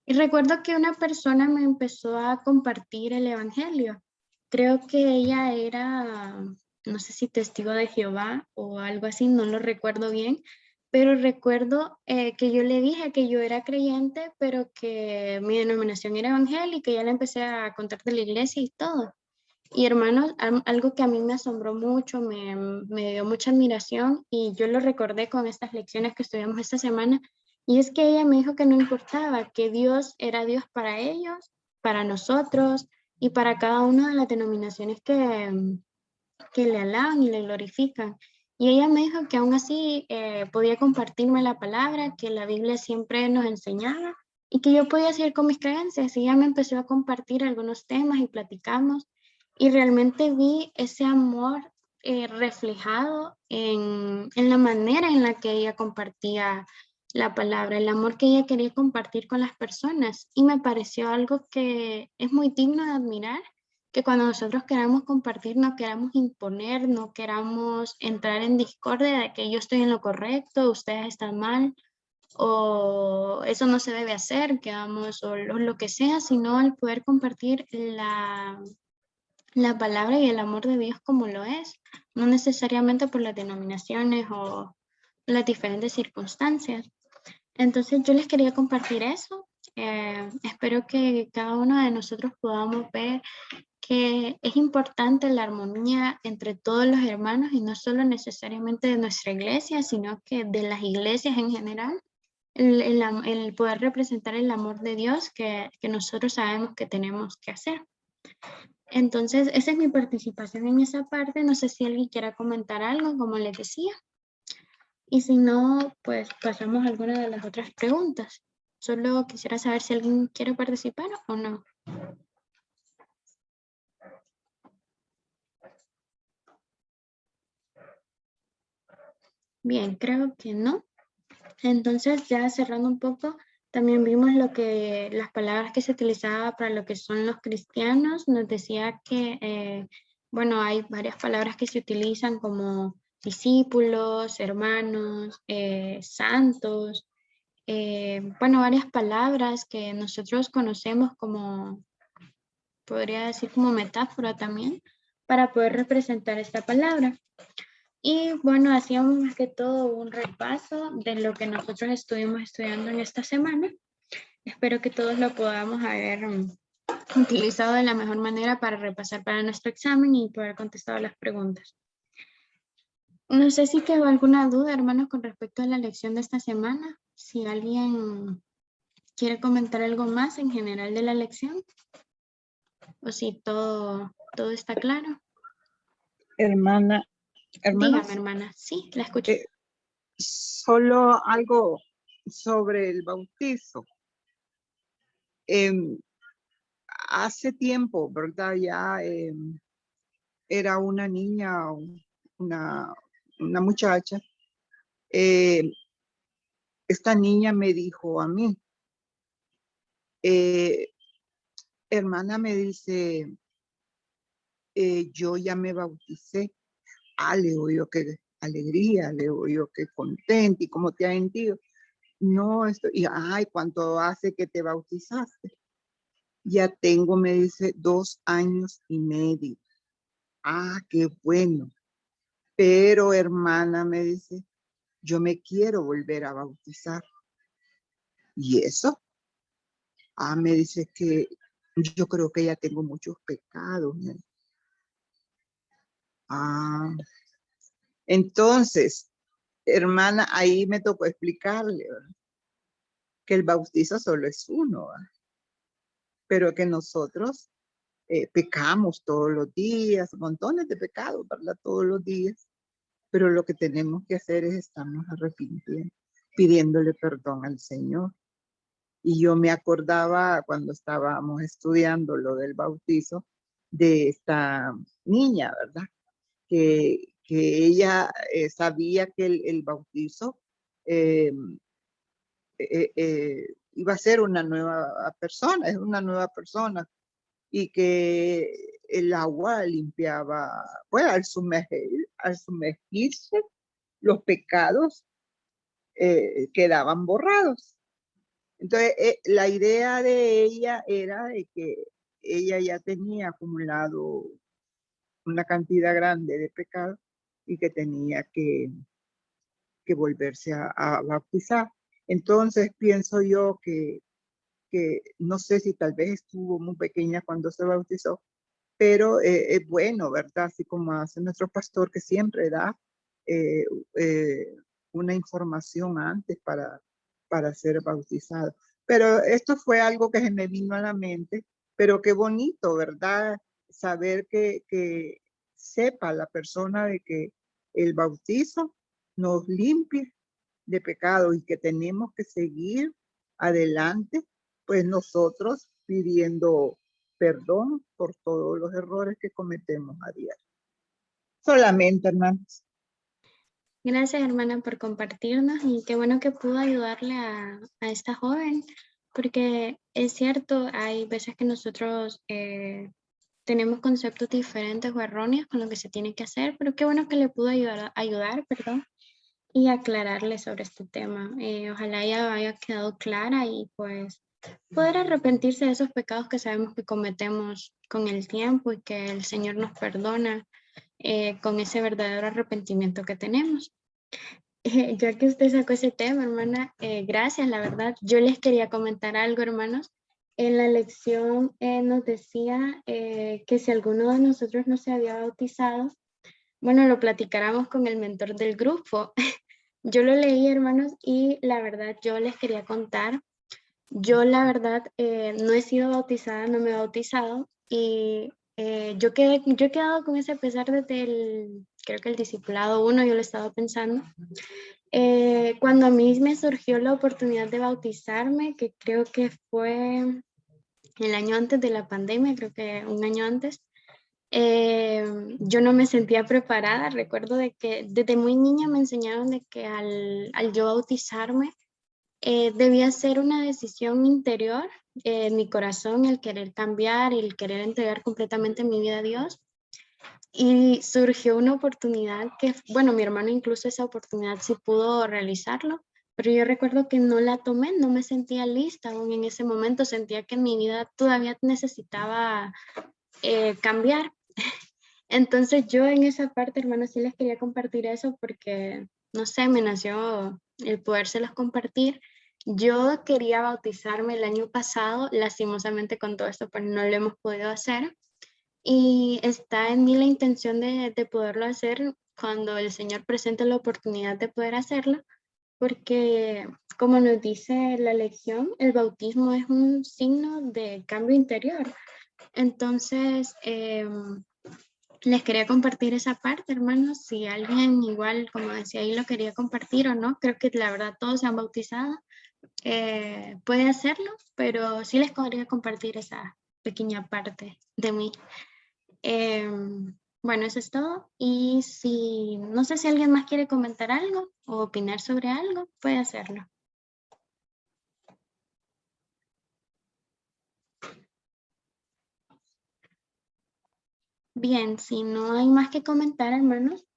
Y recuerdo que una persona me empezó a compartir el evangelio. Creo que ella era no sé si testigo de Jehová o algo así, no lo recuerdo bien, pero recuerdo que yo le dije que yo era creyente, pero que mi denominación era evangélica y ya le empecé a contar de la iglesia y todo. Y hermanos, algo que a mí me asombró mucho, me dio mucha admiración y yo lo recordé con estas lecciones que estudiamos esta semana, y es que ella me dijo que no importaba, que Dios era Dios para ellos, para nosotros y para cada una de las denominaciones que le alaban y le glorifican. Y ella me dijo que aún así podía compartirme la palabra, que la Biblia siempre nos enseñaba y que yo podía seguir con mis creencias. Y ella me empezó a compartir algunos temas y platicamos. Y realmente vi ese amor reflejado en la manera en la que ella compartía la palabra, el amor que ella quería compartir con las personas. Y me pareció algo que es muy digno de admirar, que cuando nosotros queramos compartir, no queramos imponer, no queramos entrar en discordia de que yo estoy en lo correcto, ustedes están mal, o eso no se debe hacer, que vamos, o lo que sea, sino el poder compartir la palabra y el amor de Dios como lo es, no necesariamente por las denominaciones o las diferentes circunstancias. Entonces yo les quería compartir eso. Espero que cada uno de nosotros podamos ver que es importante la armonía entre todos los hermanos y no solo necesariamente de nuestra iglesia, sino que de las iglesias en general, el poder representar el amor de Dios que nosotros sabemos que tenemos que hacer. Entonces, esa es mi participación en esa parte. No sé si alguien quiera comentar algo, como les decía. Y si no, pues pasamos a alguna de las otras preguntas. Solo quisiera saber si alguien quiere participar o no. Bien, creo que no. Entonces, ya cerrando un poco, también vimos las palabras que se utilizaba para lo que son los cristianos. Nos decía que, bueno, hay varias palabras que se utilizan como discípulos, hermanos, santos, bueno, varias palabras que nosotros conocemos como, podría decir como metáfora también, para poder representar esta palabra. Y bueno, hacíamos más que todo un repaso de lo que nosotros estuvimos estudiando en esta semana. Espero que todos lo podamos haber utilizado de la mejor manera para repasar para nuestro examen y poder contestar las preguntas. No sé si quedó alguna duda, hermanos, con respecto a la lección de esta semana. Si alguien quiere comentar algo más en general de la lección, o si todo está claro. Hermana, Dígame, hermana. Sí, la escucho. Solo algo sobre el bautizo. Hace tiempo, ¿verdad? Ya era una niña, una muchacha. Esta niña me dijo a mí, hermana, me dice, yo ya me bauticé. Le digo yo, qué alegría, le digo yo, qué contenta, y cómo te has sentido. No, y ¿cuánto hace que te bautizaste? Ya tengo, me dice, 2 años y medio. Qué bueno. Pero hermana, me dice, yo me quiero volver a bautizar. ¿Y eso? Me dice que yo creo que ya tengo muchos pecados. Entonces, hermana, ahí me tocó explicarle, ¿verdad?, que el bautizo solo es uno, ¿verdad?, pero que nosotros pecamos todos los días, montones de pecados, ¿verdad?, todos los días, pero lo que tenemos que hacer es estarnos arrepintiendo, pidiéndole perdón al Señor. Y yo me acordaba cuando estábamos estudiando lo del bautizo de esta niña, ¿verdad?, que ella sabía que el bautizo iba a ser una nueva persona, es una nueva persona, y que el agua limpiaba, pues al sumergirse, los pecados quedaban borrados. Entonces, la idea de ella era de que ella ya tenía acumulado una cantidad grande de pecado y que tenía que volverse a bautizar. Entonces pienso yo que no sé si tal vez estuvo muy pequeña cuando se bautizó, pero es bueno, ¿verdad? Así como hace nuestro pastor que siempre da una información antes para ser bautizado. Pero esto fue algo que se me vino a la mente, pero qué bonito, ¿verdad? Saber que sepa la persona de que el bautizo nos limpia de pecado y que tenemos que seguir adelante, pues nosotros pidiendo perdón por todos los errores que cometemos a diario. Solamente, hermanos. Gracias, hermana, por compartirnos y qué bueno que pudo ayudarle a esta joven, porque es cierto, hay veces que nosotros tenemos conceptos diferentes o erróneos con lo que se tiene que hacer, pero qué bueno que le pudo ayudar, perdón, y aclararle sobre este tema. Ojalá ella haya quedado clara y pues poder arrepentirse de esos pecados que sabemos que cometemos con el tiempo y que el Señor nos perdona con ese verdadero arrepentimiento que tenemos. Ya que usted sacó ese tema, hermana, gracias, la verdad. Yo les quería comentar algo, hermanos. En la lección nos decía que si alguno de nosotros no se había bautizado, bueno, lo platicáramos con el mentor del grupo. Yo lo leí, hermanos, y la verdad yo les quería contar. Yo la verdad no he sido bautizada, no me he bautizado y yo he quedado con ese pesar desde creo que el discipulado 1, yo lo he estado pensando. Cuando a mí me surgió la oportunidad de bautizarme, que creo que fue el año antes de la pandemia, creo que un año antes, yo no me sentía preparada. Recuerdo de que desde muy niña me enseñaron de que al yo bautizarme, debía ser una decisión interior, en mi corazón, el querer cambiar y el querer entregar completamente mi vida a Dios. Y surgió una oportunidad que, bueno, mi hermano incluso esa oportunidad sí pudo realizarlo, pero yo recuerdo que no la tomé, no me sentía lista aún en ese momento, sentía que mi vida todavía necesitaba cambiar. Entonces yo en esa parte, hermano, sí les quería compartir eso porque, no sé, me nació el podérselos compartir. Yo quería bautizarme el año pasado, lastimosamente con todo esto pues no lo hemos podido hacer y está en mí la intención de poderlo hacer cuando el Señor presente la oportunidad de poder hacerlo, porque como nos dice la lección, el bautismo es un signo de cambio interior. Entonces, les quería compartir esa parte, hermanos. Si alguien igual, como decía ahí, lo quería compartir o no, creo que la verdad todos se han bautizado. Puede hacerlo, pero sí les podría compartir esa pequeña parte de mí. Bueno, eso es todo. Y si, no sé si alguien más quiere comentar algo o opinar sobre algo, puede hacerlo. Bien, si no hay más que comentar, hermanos,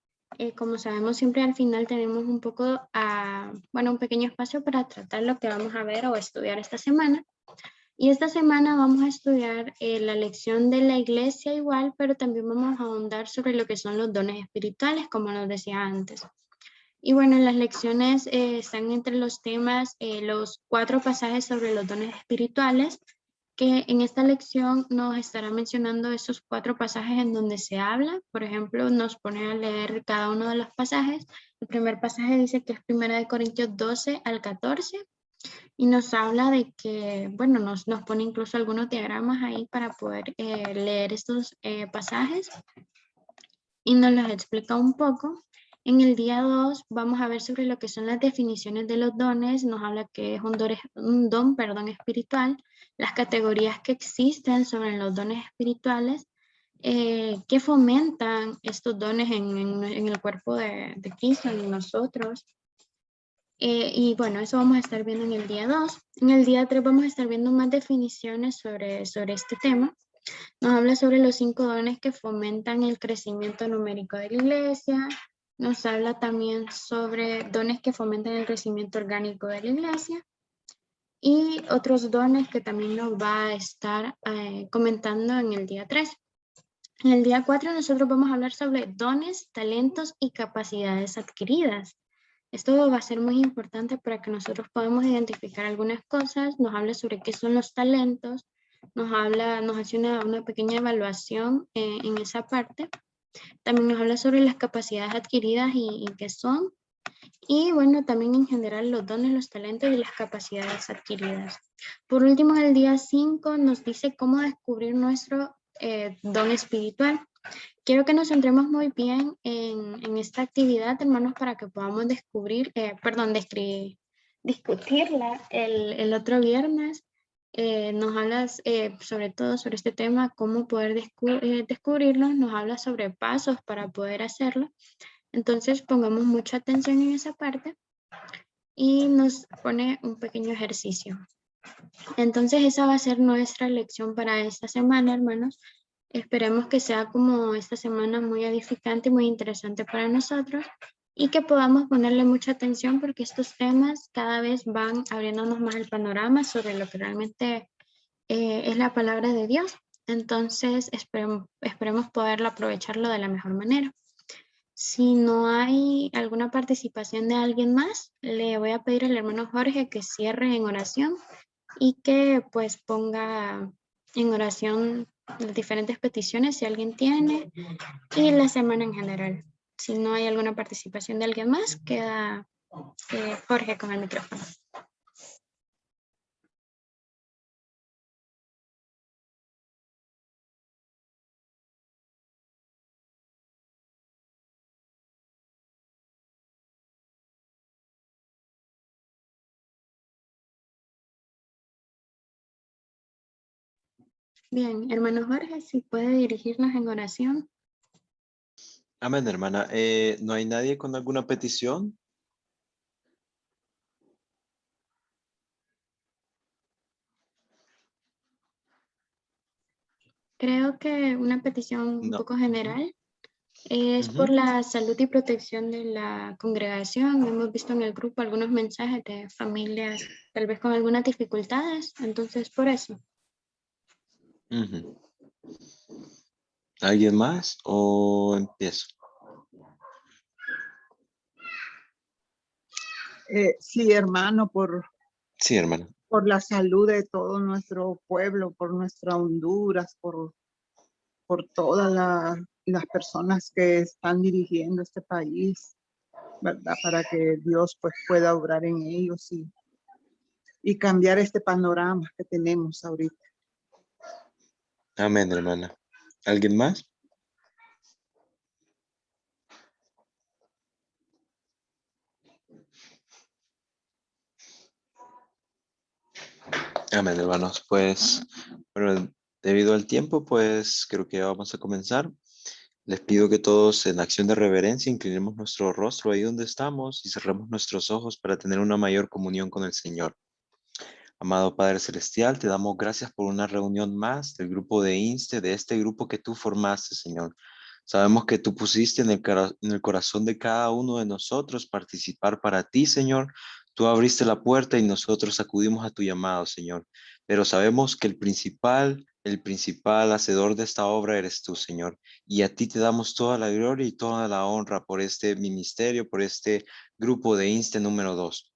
como sabemos, siempre al final tenemos un poco, bueno, un pequeño espacio para tratar lo que vamos a ver o estudiar esta semana. Y esta semana vamos a estudiar la lección de la iglesia igual, pero también vamos a ahondar sobre lo que son los dones espirituales, como nos decía antes. Y bueno, las lecciones están entre los temas, los 4 pasajes sobre los dones espirituales, que en esta lección nos estará mencionando esos 4 pasajes en donde se habla. Por ejemplo, nos pone a leer cada uno de los pasajes. El primer pasaje dice que es 1 Corintios 12 al 14 y nos habla de que, bueno, nos pone incluso algunos diagramas ahí para poder leer estos pasajes y nos los explica un poco. En el día 2 vamos a ver sobre lo que son las definiciones de los dones, nos habla que es un don espiritual, las categorías que existen sobre los dones espirituales, que fomentan estos dones en el cuerpo de Cristo, en nosotros. Y bueno, eso vamos a estar viendo en el día 2. En el día 3 vamos a estar viendo más definiciones sobre este tema. Nos habla sobre los 5 dones que fomentan el crecimiento numérico de la iglesia. Nos habla también sobre dones que fomentan el crecimiento orgánico de la iglesia. Y otros dones que también nos va a estar comentando en el día 3. En el día 4 nosotros vamos a hablar sobre dones, talentos y capacidades adquiridas. Esto va a ser muy importante para que nosotros podamos identificar algunas cosas, nos habla sobre qué son los talentos, nos hace una pequeña evaluación en esa parte. También nos habla sobre las capacidades adquiridas y qué son. Y bueno, también en general los dones, los talentos y las capacidades adquiridas. Por último, en el día 5 nos dice cómo descubrir nuestro don espiritual. Quiero que nos centremos muy bien en esta actividad, hermanos, para que podamos discutirla el otro viernes. Nos hablas sobre todo sobre este tema, cómo poder descubrirlo, nos habla sobre pasos para poder hacerlo. Entonces pongamos mucha atención en esa parte y nos pone un pequeño ejercicio. Entonces esa va a ser nuestra lección para esta semana, hermanos. Esperemos que sea como esta semana muy edificante y muy interesante para nosotros y que podamos ponerle mucha atención porque estos temas cada vez van abriéndonos más el panorama sobre lo que realmente es la palabra de Dios. Entonces esperemos poderlo aprovecharlo de la mejor manera. Si no hay alguna participación de alguien más, le voy a pedir al hermano Jorge que cierre en oración y que pues ponga en oración las diferentes peticiones si alguien tiene y la semana en general. Si no hay alguna participación de alguien más, queda Jorge con el micrófono. Bien, hermano Jorge, si puede dirigirnos en oración. Amén, hermana. ¿No hay nadie con alguna petición? Creo que una petición un No. poco general es por la salud y protección de la congregación. Hemos visto en el grupo algunos mensajes de familias tal vez con algunas dificultades, entonces por eso. Ujú. ¿Alguien más o empiezo? Sí, hermano, Sí, hermana. por la salud de todo nuestro pueblo, por nuestra Honduras, por todas las personas que están dirigiendo este país, ¿verdad? Para que Dios pues pueda obrar en ellos y cambiar este panorama que tenemos ahorita. Amén, hermana. ¿Alguien más? Amén, hermanos. Pues, bueno, debido al tiempo, pues creo que vamos a comenzar. Les pido que todos en acción de reverencia inclinemos nuestro rostro ahí donde estamos y cerremos nuestros ojos para tener una mayor comunión con el Señor. Amado Padre Celestial, te damos gracias por una reunión más del grupo de INSTE, de este grupo que tú formaste, Señor. Sabemos que tú pusiste en el corazón de cada uno de nosotros participar para ti, Señor. Tú abriste la puerta y nosotros acudimos a tu llamado, Señor. Pero sabemos que el principal hacedor de esta obra eres tú, Señor. Y a ti te damos toda la gloria y toda la honra por este ministerio, por este grupo de INSTE número 2.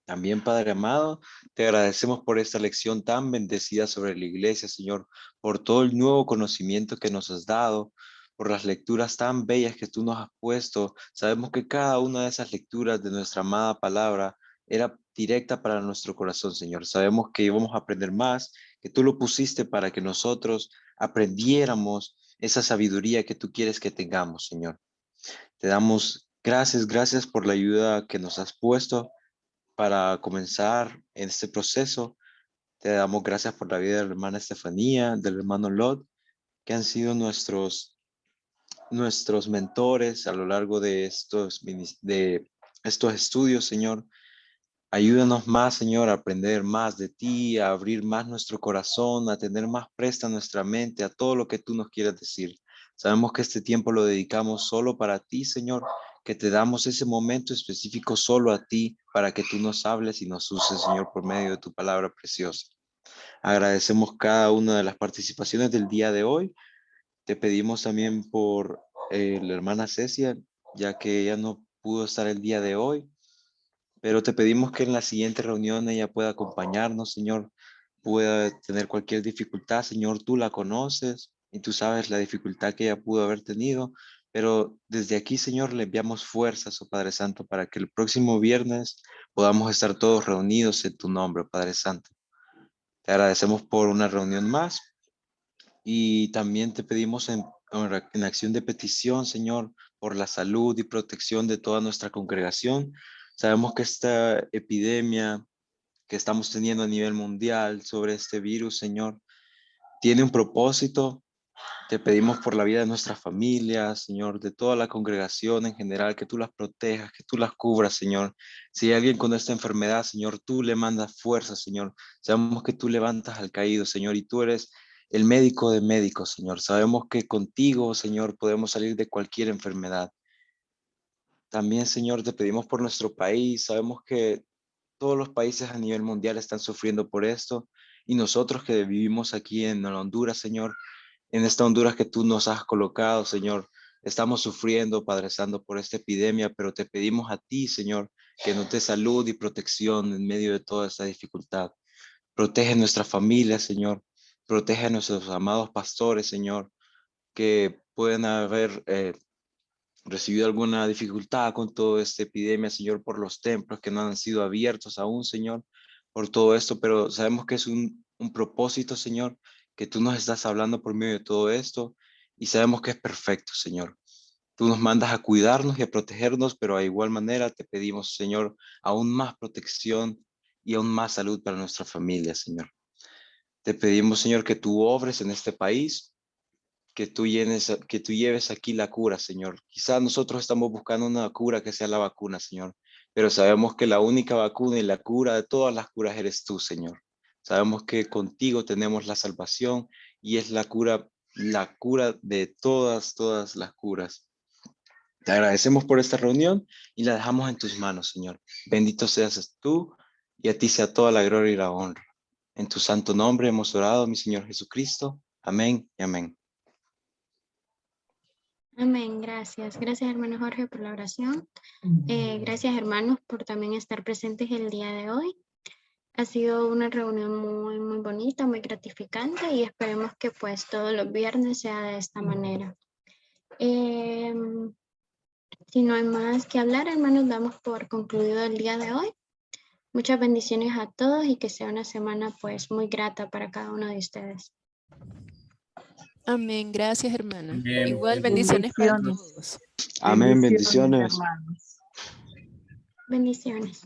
También, Padre amado, te agradecemos por esta lección tan bendecida sobre la iglesia, Señor, por todo el nuevo conocimiento que nos has dado, por las lecturas tan bellas que tú nos has puesto. Sabemos que cada una de esas lecturas de nuestra amada palabra era directa para nuestro corazón, Señor. Sabemos que íbamos a aprender más, que tú lo pusiste para que nosotros aprendiéramos esa sabiduría que tú quieres que tengamos, Señor. Te damos gracias por la ayuda que nos has puesto para comenzar en este proceso. Te damos gracias por la vida de la hermana Estefanía, del hermano Lot, que han sido nuestros mentores a lo largo de estos estudios, Señor. Ayúdanos más, Señor, a aprender más de ti, a abrir más nuestro corazón, a tener más presta nuestra mente a todo lo que tú nos quieras decir. Sabemos que este tiempo lo dedicamos solo para ti, Señor, que te damos ese momento específico solo a ti para que tú nos hables y nos uses, Señor, por medio de tu palabra preciosa. Agradecemos cada una de las participaciones del día de hoy. Te pedimos también por la hermana Cecia, ya que ella no pudo estar el día de hoy, pero te pedimos que en la siguiente reunión ella pueda acompañarnos, Señor, pueda tener cualquier dificultad, Señor, tú la conoces y tú sabes la dificultad que ella pudo haber tenido, pero desde aquí, Señor, le enviamos fuerzas, oh Padre Santo, para que el próximo viernes podamos estar todos reunidos en tu nombre, Padre Santo. Te agradecemos por una reunión más y también te pedimos en acción de petición, Señor, por la salud y protección de toda nuestra congregación. Sabemos que esta epidemia que estamos teniendo a nivel mundial sobre este virus, Señor, tiene un propósito. Te pedimos por la vida de nuestras familias, Señor, de toda la congregación en general, que tú las protejas, que tú las cubras, Señor. Si hay alguien con esta enfermedad, Señor, tú le mandas fuerza, Señor. Sabemos que tú levantas al caído, Señor, y tú eres el médico de médicos, Señor. Sabemos que contigo, Señor, podemos salir de cualquier enfermedad. También, Señor, te pedimos por nuestro país. Sabemos que todos los países a nivel mundial están sufriendo por esto y nosotros que vivimos aquí en Honduras, Señor, en esta Honduras que tú nos has colocado, Señor, estamos sufriendo, Padre Santo, por esta epidemia, pero te pedimos a ti, Señor, que nos dé salud y protección en medio de toda esta dificultad. Protege nuestra familia, Señor. Protege a nuestros amados pastores, Señor, que pueden haber recibido alguna dificultad con toda esta epidemia, Señor, por los templos que no han sido abiertos aún, Señor, por todo esto, pero sabemos que es un propósito, Señor, que tú nos estás hablando por medio de todo esto y sabemos que es perfecto, Señor. Tú nos mandas a cuidarnos y a protegernos, pero a igual manera te pedimos, Señor, aún más protección y aún más salud para nuestra familia, Señor. Te pedimos, Señor, que tú obres en este país, que tú lleves aquí la cura, Señor. Quizás nosotros estamos buscando una cura que sea la vacuna, Señor, pero sabemos que la única vacuna y la cura de todas las curas eres tú, Señor. Sabemos que contigo tenemos la salvación y es la cura de todas las curas. Te agradecemos por esta reunión y la dejamos en tus manos, Señor. Bendito seas tú y a ti sea toda la gloria y la honra. En tu santo nombre hemos orado, mi Señor Jesucristo. Amén y amén. Amén, gracias. Gracias, hermano Jorge, por la oración. Gracias, hermanos, por también estar presentes el día de hoy. Ha sido una reunión muy, muy bonita, muy gratificante y esperemos que pues todos los viernes sea de esta manera. Si no hay más que hablar, hermanos, damos por concluido el día de hoy. Muchas bendiciones a todos y que sea una semana pues muy grata para cada uno de ustedes. Amén. Gracias, hermana. Amén. Igual bendiciones para todos. Amén. Bendiciones. Hermanos. Bendiciones.